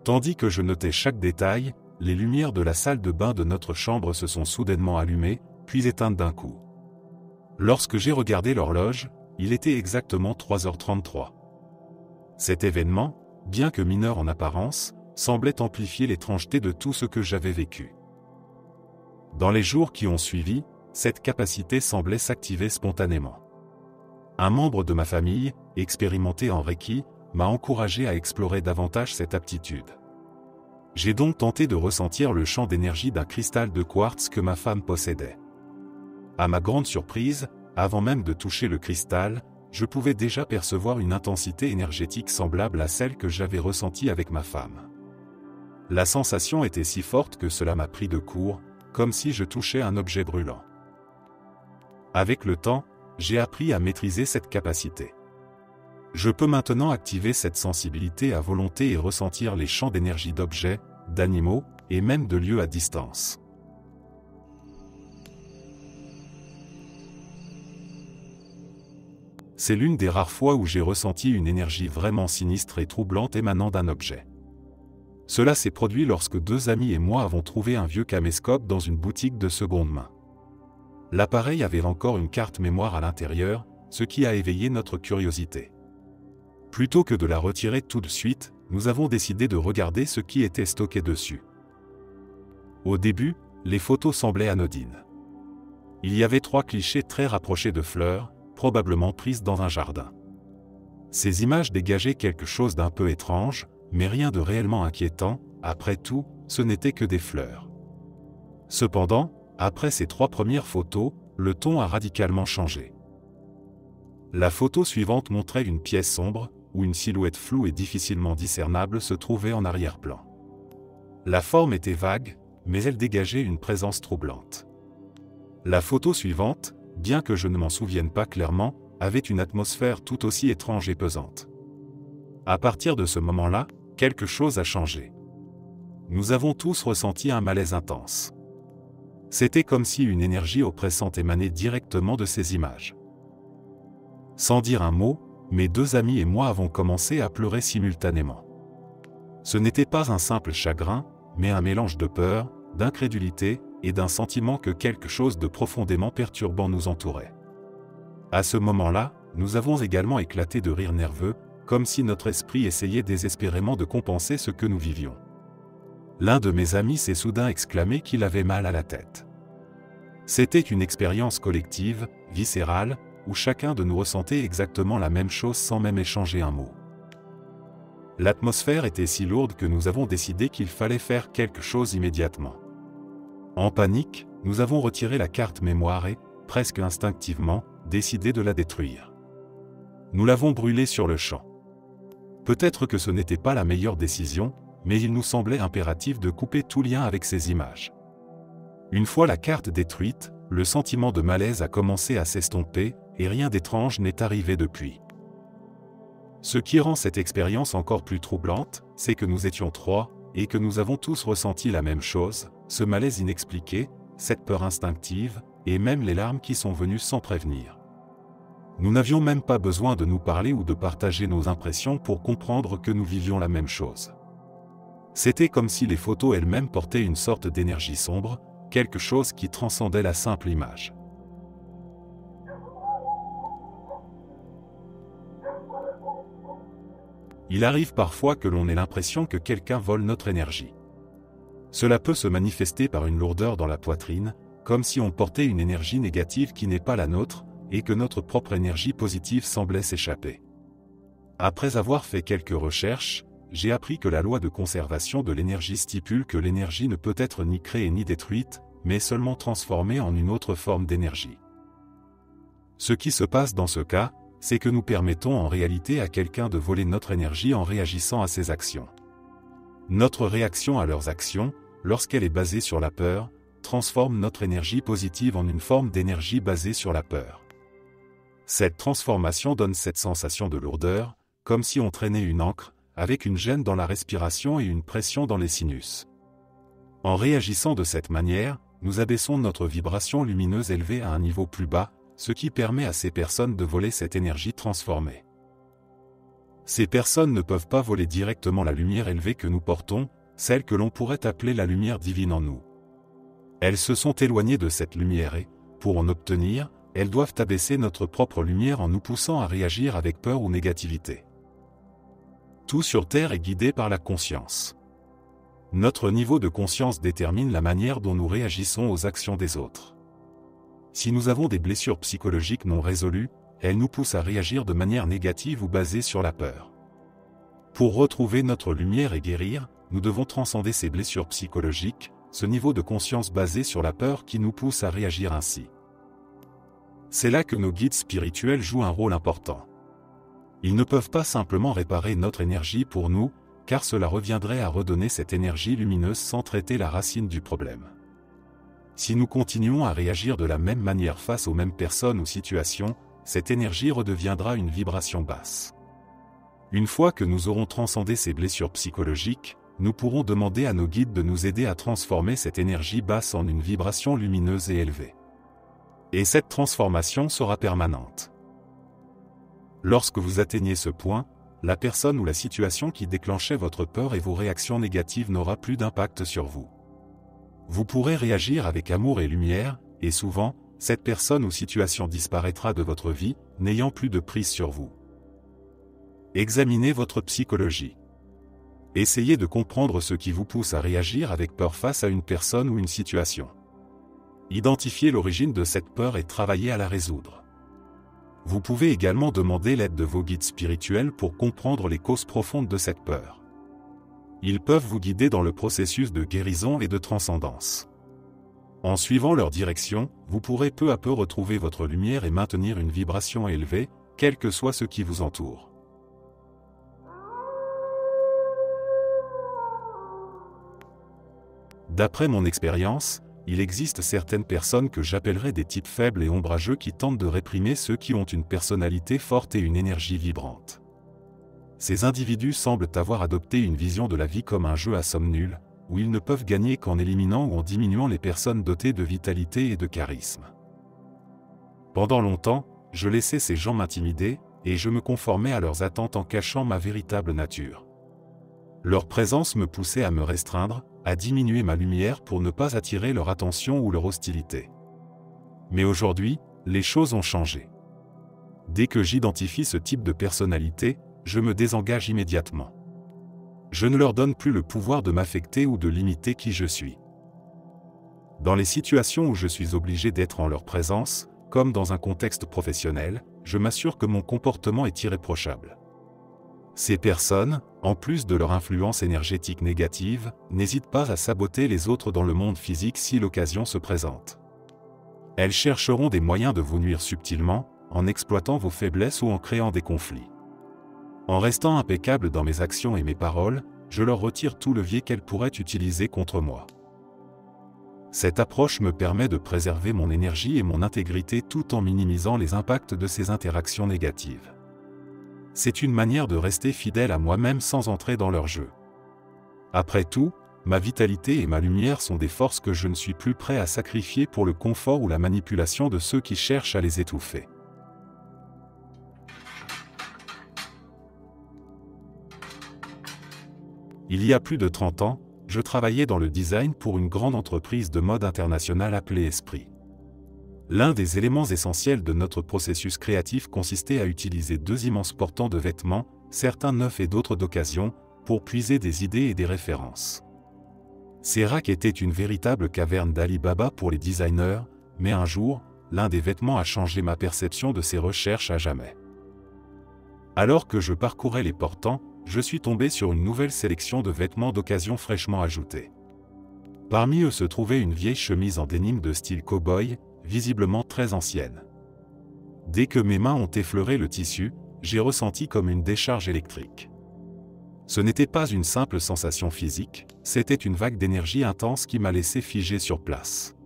Tandis que je notais chaque détail, les lumières de la salle de bain de notre chambre se sont soudainement allumées, puis éteintes d'un coup. Lorsque j'ai regardé l'horloge, il était exactement 3h33. Cet événement, bien que mineur en apparence, semblait amplifier l'étrangeté de tout ce que j'avais vécu. Dans les jours qui ont suivi, cette capacité semblait s'activer spontanément. Un membre de ma famille, expérimenté en Reiki, m'a encouragé à explorer davantage cette aptitude. J'ai donc tenté de ressentir le champ d'énergie d'un cristal de quartz que ma femme possédait. À ma grande surprise, avant même de toucher le cristal, je pouvais déjà percevoir une intensité énergétique semblable à celle que j'avais ressentie avec ma femme. La sensation était si forte que cela m'a pris de court, comme si je touchais un objet brûlant. Avec le temps, j'ai appris à maîtriser cette capacité. Je peux maintenant activer cette sensibilité à volonté et ressentir les champs d'énergie d'objets, d'animaux, et même de lieux à distance. C'est l'une des rares fois où j'ai ressenti une énergie vraiment sinistre et troublante émanant d'un objet. Cela s'est produit lorsque 2 amis et moi avons trouvé un vieux caméscope dans une boutique de seconde main. L'appareil avait encore une carte mémoire à l'intérieur, ce qui a éveillé notre curiosité. Plutôt que de la retirer tout de suite, nous avons décidé de regarder ce qui était stocké dessus. Au début, les photos semblaient anodines. Il y avait 3 clichés très rapprochés de fleurs, probablement prises dans un jardin. Ces images dégageaient quelque chose d'un peu étrange, mais rien de réellement inquiétant, après tout, ce n'étaient que des fleurs. Cependant, après ces 3 premières photos, le ton a radicalement changé. La photo suivante montrait une pièce sombre, où une silhouette floue et difficilement discernable se trouvait en arrière-plan. La forme était vague, mais elle dégageait une présence troublante. La photo suivante, bien que je ne m'en souvienne pas clairement, avait une atmosphère tout aussi étrange et pesante. À partir de ce moment-là, quelque chose a changé. Nous avons tous ressenti un malaise intense. C'était comme si une énergie oppressante émanait directement de ces images. Sans dire un mot, mes 2 amis et moi avons commencé à pleurer simultanément. Ce n'était pas un simple chagrin, mais un mélange de peur, d'incrédulité et d'un sentiment que quelque chose de profondément perturbant nous entourait. À ce moment-là, nous avons également éclaté de rires nerveux, comme si notre esprit essayait désespérément de compenser ce que nous vivions. L'un de mes amis s'est soudain exclamé qu'il avait mal à la tête. C'était une expérience collective, viscérale, où chacun de nous ressentait exactement la même chose sans même échanger un mot. L'atmosphère était si lourde que nous avons décidé qu'il fallait faire quelque chose immédiatement. En panique, nous avons retiré la carte mémoire et, presque instinctivement, décidé de la détruire. Nous l'avons brûlée sur le champ. Peut-être que ce n'était pas la meilleure décision, mais il nous semblait impératif de couper tout lien avec ces images. Une fois la carte détruite, le sentiment de malaise a commencé à s'estomper, et rien d'étrange n'est arrivé depuis. Ce qui rend cette expérience encore plus troublante, c'est que nous étions 3, et que nous avons tous ressenti la même chose, ce malaise inexpliqué, cette peur instinctive, et même les larmes qui sont venues sans prévenir. Nous n'avions même pas besoin de nous parler ou de partager nos impressions pour comprendre que nous vivions la même chose. C'était comme si les photos elles-mêmes portaient une sorte d'énergie sombre, quelque chose qui transcendait la simple image. Il arrive parfois que l'on ait l'impression que quelqu'un vole notre énergie. Cela peut se manifester par une lourdeur dans la poitrine, comme si on portait une énergie négative qui n'est pas la nôtre, et que notre propre énergie positive semblait s'échapper. Après avoir fait quelques recherches, j'ai appris que la loi de conservation de l'énergie stipule que l'énergie ne peut être ni créée ni détruite, mais seulement transformée en une autre forme d'énergie. Ce qui se passe dans ce cas, c'est que nous permettons en réalité à quelqu'un de voler notre énergie en réagissant à ses actions. Notre réaction à leurs actions, lorsqu'elle est basée sur la peur, transforme notre énergie positive en une forme d'énergie basée sur la peur. Cette transformation donne cette sensation de lourdeur, comme si on traînait une ancre, avec une gêne dans la respiration et une pression dans les sinus. En réagissant de cette manière, nous abaissons notre vibration lumineuse élevée à un niveau plus bas, ce qui permet à ces personnes de voler cette énergie transformée. Ces personnes ne peuvent pas voler directement la lumière élevée que nous portons, celle que l'on pourrait appeler la lumière divine en nous. Elles se sont éloignées de cette lumière et, pour en obtenir, elles doivent abaisser notre propre lumière en nous poussant à réagir avec peur ou négativité. Tout sur Terre est guidé par la conscience. Notre niveau de conscience détermine la manière dont nous réagissons aux actions des autres. Si nous avons des blessures psychologiques non résolues, elles nous poussent à réagir de manière négative ou basée sur la peur. Pour retrouver notre lumière et guérir, nous devons transcender ces blessures psychologiques, ce niveau de conscience basé sur la peur qui nous pousse à réagir ainsi. C'est là que nos guides spirituels jouent un rôle important. Ils ne peuvent pas simplement réparer notre énergie pour nous, car cela reviendrait à redonner cette énergie lumineuse sans traiter la racine du problème. Si nous continuons à réagir de la même manière face aux mêmes personnes ou situations, cette énergie redeviendra une vibration basse. Une fois que nous aurons transcendé ces blessures psychologiques, nous pourrons demander à nos guides de nous aider à transformer cette énergie basse en une vibration lumineuse et élevée. Et cette transformation sera permanente. Lorsque vous atteignez ce point, la personne ou la situation qui déclenchait votre peur et vos réactions négatives n'aura plus d'impact sur vous. Vous pourrez réagir avec amour et lumière, et souvent, cette personne ou situation disparaîtra de votre vie, n'ayant plus de prise sur vous. Examinez votre psychologie. Essayez de comprendre ce qui vous pousse à réagir avec peur face à une personne ou une situation. Identifiez l'origine de cette peur et travaillez à la résoudre. Vous pouvez également demander l'aide de vos guides spirituels pour comprendre les causes profondes de cette peur. Ils peuvent vous guider dans le processus de guérison et de transcendance. En suivant leur direction, vous pourrez peu à peu retrouver votre lumière et maintenir une vibration élevée, quel que soit ce qui vous entoure. D'après mon expérience, il existe certaines personnes que j'appellerais des types faibles et ombrageux qui tentent de réprimer ceux qui ont une personnalité forte et une énergie vibrante. Ces individus semblent avoir adopté une vision de la vie comme un jeu à somme nulle, où ils ne peuvent gagner qu'en éliminant ou en diminuant les personnes dotées de vitalité et de charisme. Pendant longtemps, je laissais ces gens m'intimider, et je me conformais à leurs attentes en cachant ma véritable nature. Leur présence me poussait à me restreindre, à diminuer ma lumière pour ne pas attirer leur attention ou leur hostilité. Mais aujourd'hui, les choses ont changé. Dès que j'identifie ce type de personnalité, je me désengage immédiatement. Je ne leur donne plus le pouvoir de m'affecter ou de limiter qui je suis. Dans les situations où je suis obligé d'être en leur présence, comme dans un contexte professionnel, je m'assure que mon comportement est irréprochable. Ces personnes, en plus de leur influence énergétique négative, n'hésitent pas à saboter les autres dans le monde physique si l'occasion se présente. Elles chercheront des moyens de vous nuire subtilement, en exploitant vos faiblesses ou en créant des conflits. En restant impeccable dans mes actions et mes paroles, je leur retire tout levier qu'elles pourraient utiliser contre moi. Cette approche me permet de préserver mon énergie et mon intégrité tout en minimisant les impacts de ces interactions négatives. C'est une manière de rester fidèle à moi-même sans entrer dans leur jeu. Après tout, ma vitalité et ma lumière sont des forces que je ne suis plus prêt à sacrifier pour le confort ou la manipulation de ceux qui cherchent à les étouffer. Il y a plus de 30 ans, je travaillais dans le design pour une grande entreprise de mode internationale appelée Esprit. L'un des éléments essentiels de notre processus créatif consistait à utiliser 2 immenses portants de vêtements, certains neufs et d'autres d'occasion, pour puiser des idées et des références. Ces racks étaient une véritable caverne d'Ali Baba pour les designers, mais un jour, l'un des vêtements a changé ma perception de ces recherches à jamais. Alors que je parcourais les portants, je suis tombé sur une nouvelle sélection de vêtements d'occasion fraîchement ajoutés. Parmi eux se trouvait une vieille chemise en denim de style cow-boy, visiblement très ancienne. Dès que mes mains ont effleuré le tissu, j'ai ressenti comme une décharge électrique. Ce n'était pas une simple sensation physique, c'était une vague d'énergie intense qui m'a laissé figé sur place.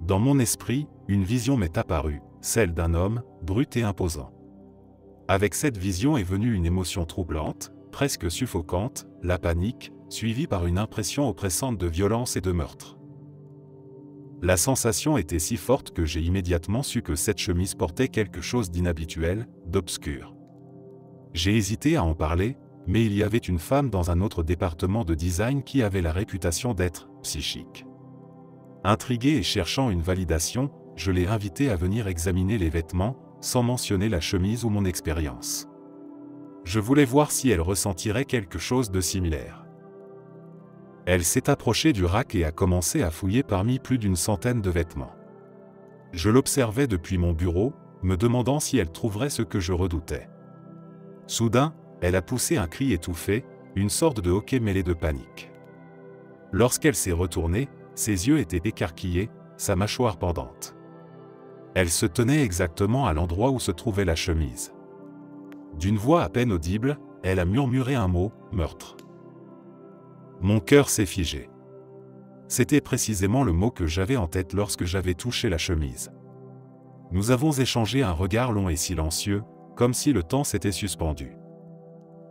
Dans mon esprit, une vision m'est apparue, celle d'un homme, brut et imposant. Avec cette vision est venue une émotion troublante, presque suffocante, la panique, suivie par une impression oppressante de violence et de meurtre. La sensation était si forte que j'ai immédiatement su que cette chemise portait quelque chose d'inhabituel, d'obscur. J'ai hésité à en parler, mais il y avait une femme dans un autre département de design qui avait la réputation d'être psychique. Intrigué et cherchant une validation, je l'ai invitée à venir examiner les vêtements, sans mentionner la chemise ou mon expérience. Je voulais voir si elle ressentirait quelque chose de similaire. Elle s'est approchée du rack et a commencé à fouiller parmi plus d'une centaine de vêtements. Je l'observais depuis mon bureau, me demandant si elle trouverait ce que je redoutais. Soudain, elle a poussé un cri étouffé, une sorte de hoquet mêlé de panique. Lorsqu'elle s'est retournée, ses yeux étaient écarquillés, sa mâchoire pendante. Elle se tenait exactement à l'endroit où se trouvait la chemise. D'une voix à peine audible, elle a murmuré un mot, meurtre. Mon cœur s'est figé. C'était précisément le mot que j'avais en tête lorsque j'avais touché la chemise. Nous avons échangé un regard long et silencieux, comme si le temps s'était suspendu.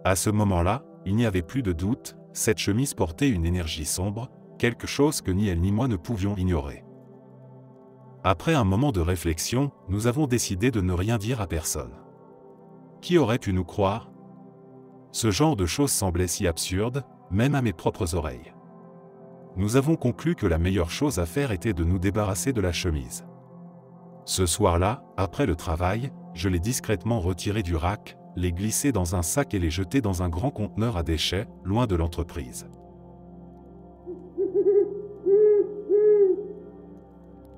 À ce moment-là, il n'y avait plus de doute, cette chemise portait une énergie sombre, quelque chose que ni elle ni moi ne pouvions ignorer. Après un moment de réflexion, nous avons décidé de ne rien dire à personne. Qui aurait pu nous croire? Ce genre de choses semblait si absurde, même à mes propres oreilles. Nous avons conclu que la meilleure chose à faire était de nous débarrasser de la chemise. Ce soir-là, après le travail, je l'ai discrètement retirée du rack, l'ai glissée dans un sac et l'ai jetée dans un grand conteneur à déchets, loin de l'entreprise.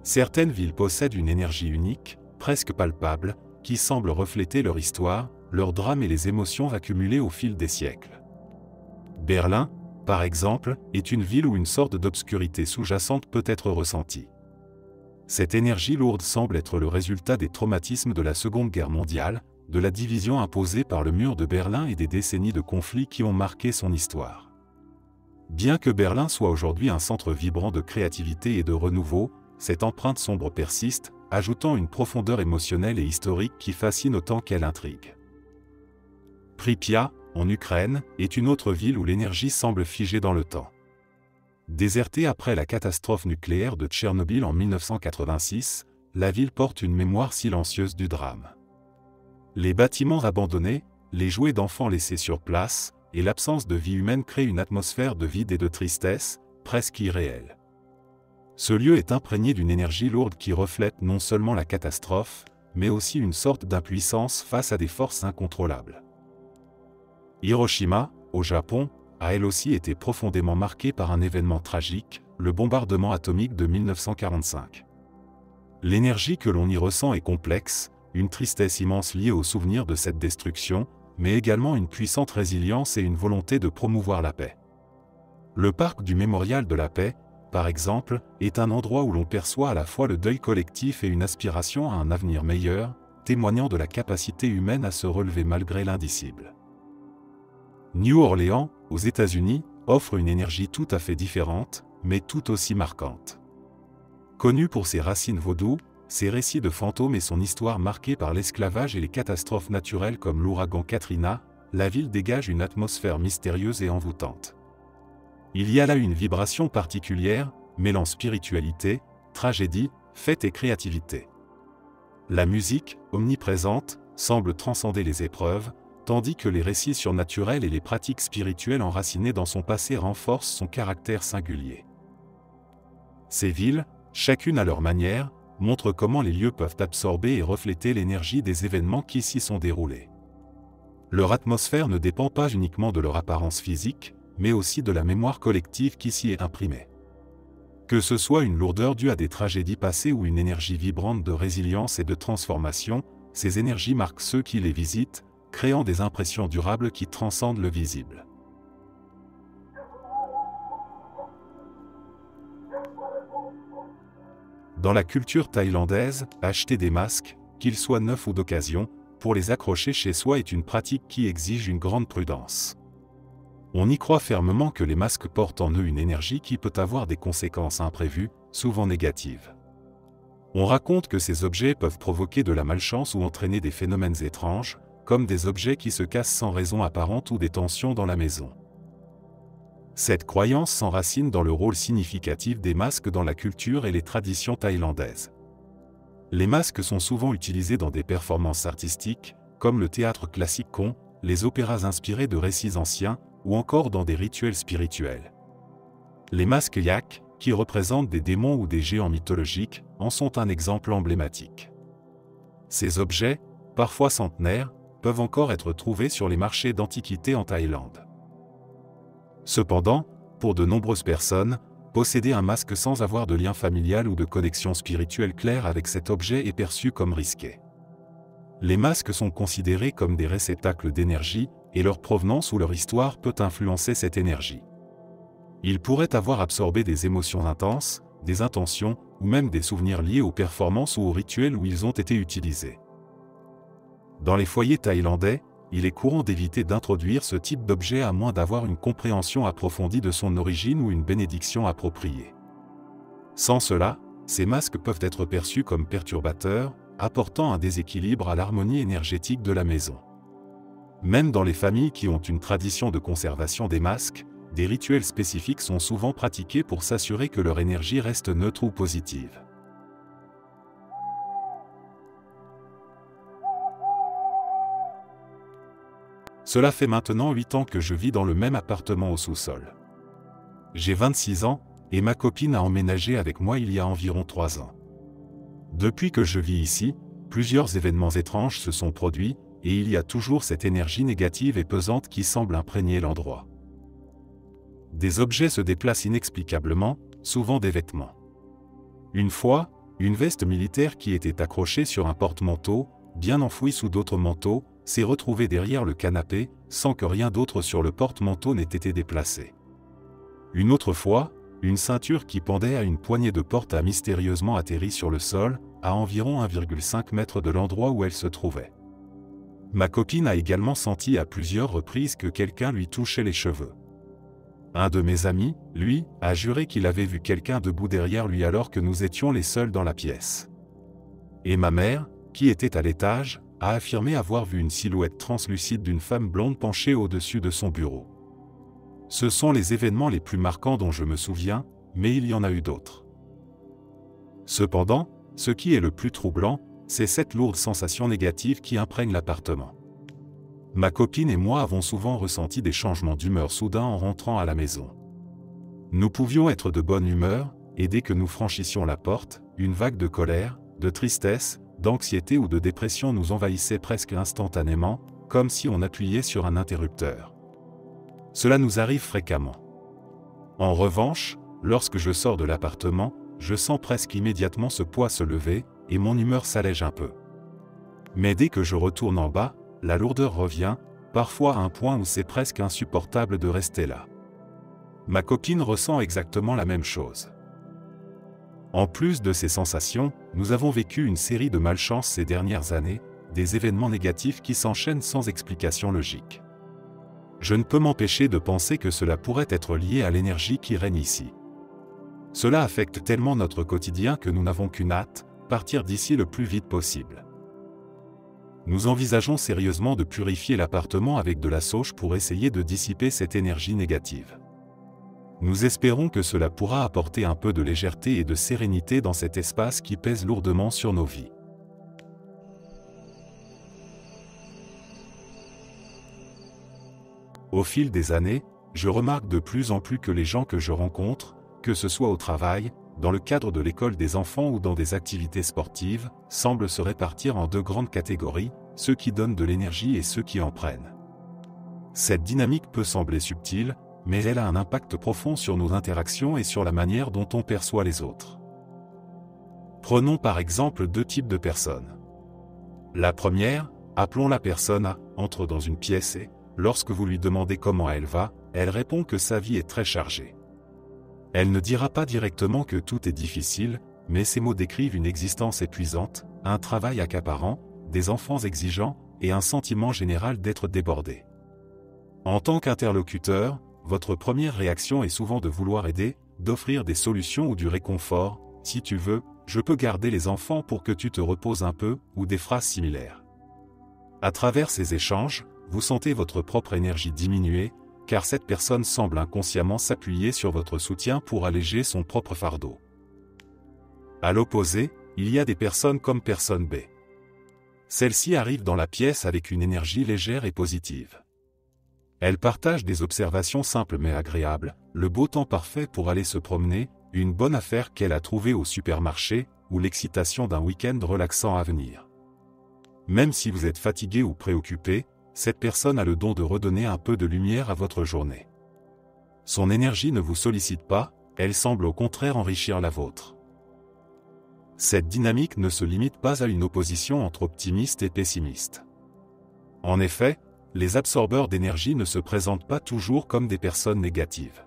Certaines villes possèdent une énergie unique, presque palpable, qui semble refléter leur histoire, leurs drames et les émotions accumulées au fil des siècles. Berlin, par exemple, est une ville où une sorte d'obscurité sous-jacente peut être ressentie. Cette énergie lourde semble être le résultat des traumatismes de la Seconde Guerre mondiale, de la division imposée par le mur de Berlin et des décennies de conflits qui ont marqué son histoire. Bien que Berlin soit aujourd'hui un centre vibrant de créativité et de renouveau, cette empreinte sombre persiste, ajoutant une profondeur émotionnelle et historique qui fascine autant qu'elle intrigue. Pripyat, en Ukraine, est une autre ville où l'énergie semble figée dans le temps. Désertée après la catastrophe nucléaire de Tchernobyl en 1986, la ville porte une mémoire silencieuse du drame. Les bâtiments abandonnés, les jouets d'enfants laissés sur place, et l'absence de vie humaine créent une atmosphère de vide et de tristesse, presque irréelle. Ce lieu est imprégné d'une énergie lourde qui reflète non seulement la catastrophe, mais aussi une sorte d'impuissance face à des forces incontrôlables. Hiroshima, au Japon, a elle aussi été profondément marquée par un événement tragique, le bombardement atomique de 1945. L'énergie que l'on y ressent est complexe, une tristesse immense liée au souvenir de cette destruction, mais également une puissante résilience et une volonté de promouvoir la paix. Le parc du Mémorial de la Paix, par exemple, est un endroit où l'on perçoit à la fois le deuil collectif et une aspiration à un avenir meilleur, témoignant de la capacité humaine à se relever malgré l'indicible. New Orleans, aux États-Unis, offre une énergie tout à fait différente, mais tout aussi marquante. Connue pour ses racines vaudou, ses récits de fantômes et son histoire marquée par l'esclavage et les catastrophes naturelles comme l'ouragan Katrina, la ville dégage une atmosphère mystérieuse et envoûtante. Il y a là une vibration particulière, mêlant spiritualité, tragédie, fête et créativité. La musique, omniprésente, semble transcender les épreuves, tandis que les récits surnaturels et les pratiques spirituelles enracinées dans son passé renforcent son caractère singulier. Ces villes, chacune à leur manière, montrent comment les lieux peuvent absorber et refléter l'énergie des événements qui s'y sont déroulés. Leur atmosphère ne dépend pas uniquement de leur apparence physique, mais aussi de la mémoire collective qui s'y est imprimée. Que ce soit une lourdeur due à des tragédies passées ou une énergie vibrante de résilience et de transformation, ces énergies marquent ceux qui les visitent, créant des impressions durables qui transcendent le visible. Dans la culture thaïlandaise, acheter des masques, qu'ils soient neufs ou d'occasion, pour les accrocher chez soi est une pratique qui exige une grande prudence. On y croit fermement que les masques portent en eux une énergie qui peut avoir des conséquences imprévues, souvent négatives. On raconte que ces objets peuvent provoquer de la malchance ou entraîner des phénomènes étranges, comme des objets qui se cassent sans raison apparente ou des tensions dans la maison. Cette croyance s'enracine dans le rôle significatif des masques dans la culture et les traditions thaïlandaises. Les masques sont souvent utilisés dans des performances artistiques, comme le théâtre classique Khon, les opéras inspirés de récits anciens, ou encore dans des rituels spirituels. Les masques yak, qui représentent des démons ou des géants mythologiques, en sont un exemple emblématique. Ces objets, parfois centenaires, peuvent encore être trouvés sur les marchés d'antiquités en Thaïlande. Cependant, pour de nombreuses personnes, posséder un masque sans avoir de lien familial ou de connexion spirituelle claire avec cet objet est perçu comme risqué. Les masques sont considérés comme des réceptacles d'énergie, et leur provenance ou leur histoire peut influencer cette énergie. Ils pourraient avoir absorbé des émotions intenses, des intentions, ou même des souvenirs liés aux performances ou aux rituels où ils ont été utilisés. Dans les foyers thaïlandais, il est courant d'éviter d'introduire ce type d'objet à moins d'avoir une compréhension approfondie de son origine ou une bénédiction appropriée. Sans cela, ces masques peuvent être perçus comme perturbateurs, apportant un déséquilibre à l'harmonie énergétique de la maison. Même dans les familles qui ont une tradition de conservation des masques, des rituels spécifiques sont souvent pratiqués pour s'assurer que leur énergie reste neutre ou positive. Cela fait maintenant 8 ans que je vis dans le même appartement au sous-sol. J'ai 26 ans, et ma copine a emménagé avec moi il y a environ 3 ans. Depuis que je vis ici, plusieurs événements étranges se sont produits, et il y a toujours cette énergie négative et pesante qui semble imprégner l'endroit. Des objets se déplacent inexplicablement, souvent des vêtements. Une fois, une veste militaire qui était accrochée sur un porte-manteau, bien enfouie sous d'autres manteaux, s'est retrouvée derrière le canapé, sans que rien d'autre sur le porte-manteau n'ait été déplacé. Une autre fois, une ceinture qui pendait à une poignée de porte a mystérieusement atterri sur le sol, à environ 1,5 mètre de l'endroit où elle se trouvait. Ma copine a également senti à plusieurs reprises que quelqu'un lui touchait les cheveux. Un de mes amis, lui, a juré qu'il avait vu quelqu'un debout derrière lui alors que nous étions les seuls dans la pièce. Et ma mère, qui était à l'étage, a affirmé avoir vu une silhouette translucide d'une femme blonde penchée au-dessus de son bureau. Ce sont les événements les plus marquants dont je me souviens, mais il y en a eu d'autres. Cependant, ce qui est le plus troublant, c'est cette lourde sensation négative qui imprègne l'appartement. Ma copine et moi avons souvent ressenti des changements d'humeur soudains en rentrant à la maison. Nous pouvions être de bonne humeur, et dès que nous franchissions la porte, une vague de colère, de tristesse, d'anxiété ou de dépression nous envahissait presque instantanément, comme si on appuyait sur un interrupteur. Cela nous arrive fréquemment. En revanche, lorsque je sors de l'appartement, je sens presque immédiatement ce poids se lever, et mon humeur s'allège un peu. Mais dès que je retourne en bas, la lourdeur revient, parfois à un point où c'est presque insupportable de rester là. Ma copine ressent exactement la même chose. En plus de ces sensations, nous avons vécu une série de malchances ces dernières années, des événements négatifs qui s'enchaînent sans explication logique. Je ne peux m'empêcher de penser que cela pourrait être lié à l'énergie qui règne ici. Cela affecte tellement notre quotidien que nous n'avons qu'une hâte, partir d'ici le plus vite possible. Nous envisageons sérieusement de purifier l'appartement avec de la sauge pour essayer de dissiper cette énergie négative. Nous espérons que cela pourra apporter un peu de légèreté et de sérénité dans cet espace qui pèse lourdement sur nos vies. Au fil des années, je remarque de plus en plus que les gens que je rencontre, que ce soit au travail, dans le cadre de l'école des enfants ou dans des activités sportives, semblent se répartir en deux grandes catégories, ceux qui donnent de l'énergie et ceux qui en prennent. Cette dynamique peut sembler subtile, mais elle a un impact profond sur nos interactions et sur la manière dont on perçoit les autres. Prenons par exemple deux types de personnes. La première, appelons la personne A, entre dans une pièce et, lorsque vous lui demandez comment elle va, elle répond que sa vie est très chargée. Elle ne dira pas directement que tout est difficile, mais ces mots décrivent une existence épuisante, un travail accaparant, des enfants exigeants, et un sentiment général d'être débordé. En tant qu'interlocuteur, votre première réaction est souvent de vouloir aider, d'offrir des solutions ou du réconfort, si tu veux, je peux garder les enfants pour que tu te reposes un peu, ou des phrases similaires. À travers ces échanges, vous sentez votre propre énergie diminuer, car cette personne semble inconsciemment s'appuyer sur votre soutien pour alléger son propre fardeau. À l'opposé, il y a des personnes comme personne B. Celle-ci arrive dans la pièce avec une énergie légère et positive. Elle partage des observations simples mais agréables, le beau temps parfait pour aller se promener, une bonne affaire qu'elle a trouvée au supermarché, ou l'excitation d'un week-end relaxant à venir. Même si vous êtes fatigué ou préoccupé, cette personne a le don de redonner un peu de lumière à votre journée. Son énergie ne vous sollicite pas, elle semble au contraire enrichir la vôtre. Cette dynamique ne se limite pas à une opposition entre optimistes et pessimistes. En effet, les absorbeurs d'énergie ne se présentent pas toujours comme des personnes négatives.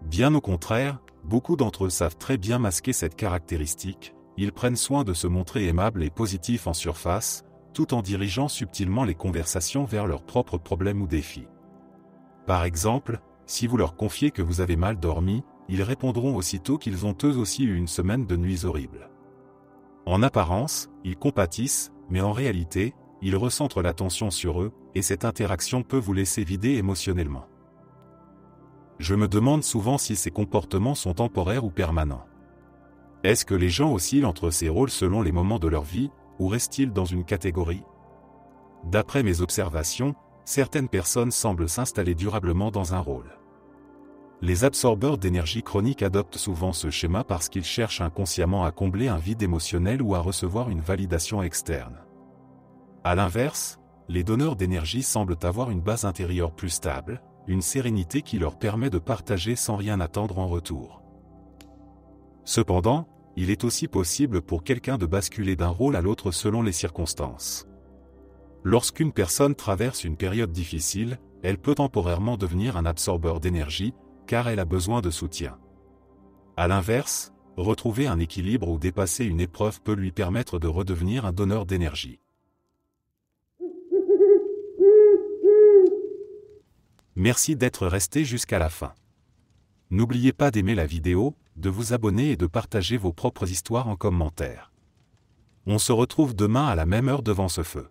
Bien au contraire, beaucoup d'entre eux savent très bien masquer cette caractéristique, ils prennent soin de se montrer aimables et positifs en surface, tout en dirigeant subtilement les conversations vers leurs propres problèmes ou défis. Par exemple, si vous leur confiez que vous avez mal dormi, ils répondront aussitôt qu'ils ont eux aussi eu une semaine de nuits horribles. En apparence, ils compatissent, mais en réalité, ils recentrent l'attention sur eux, et cette interaction peut vous laisser vider émotionnellement. Je me demande souvent si ces comportements sont temporaires ou permanents. Est-ce que les gens oscillent entre ces rôles selon les moments de leur vie, ou restent-ils dans une catégorie? D'après mes observations, certaines personnes semblent s'installer durablement dans un rôle. Les absorbeurs d'énergie chronique adoptent souvent ce schéma parce qu'ils cherchent inconsciemment à combler un vide émotionnel ou à recevoir une validation externe. À l'inverse, les donneurs d'énergie semblent avoir une base intérieure plus stable, une sérénité qui leur permet de partager sans rien attendre en retour. Cependant, il est aussi possible pour quelqu'un de basculer d'un rôle à l'autre selon les circonstances. Lorsqu'une personne traverse une période difficile, elle peut temporairement devenir un absorbeur d'énergie, car elle a besoin de soutien. À l'inverse, retrouver un équilibre ou dépasser une épreuve peut lui permettre de redevenir un donneur d'énergie. Merci d'être resté jusqu'à la fin. N'oubliez pas d'aimer la vidéo, de vous abonner et de partager vos propres histoires en commentaire. On se retrouve demain à la même heure devant ce feu.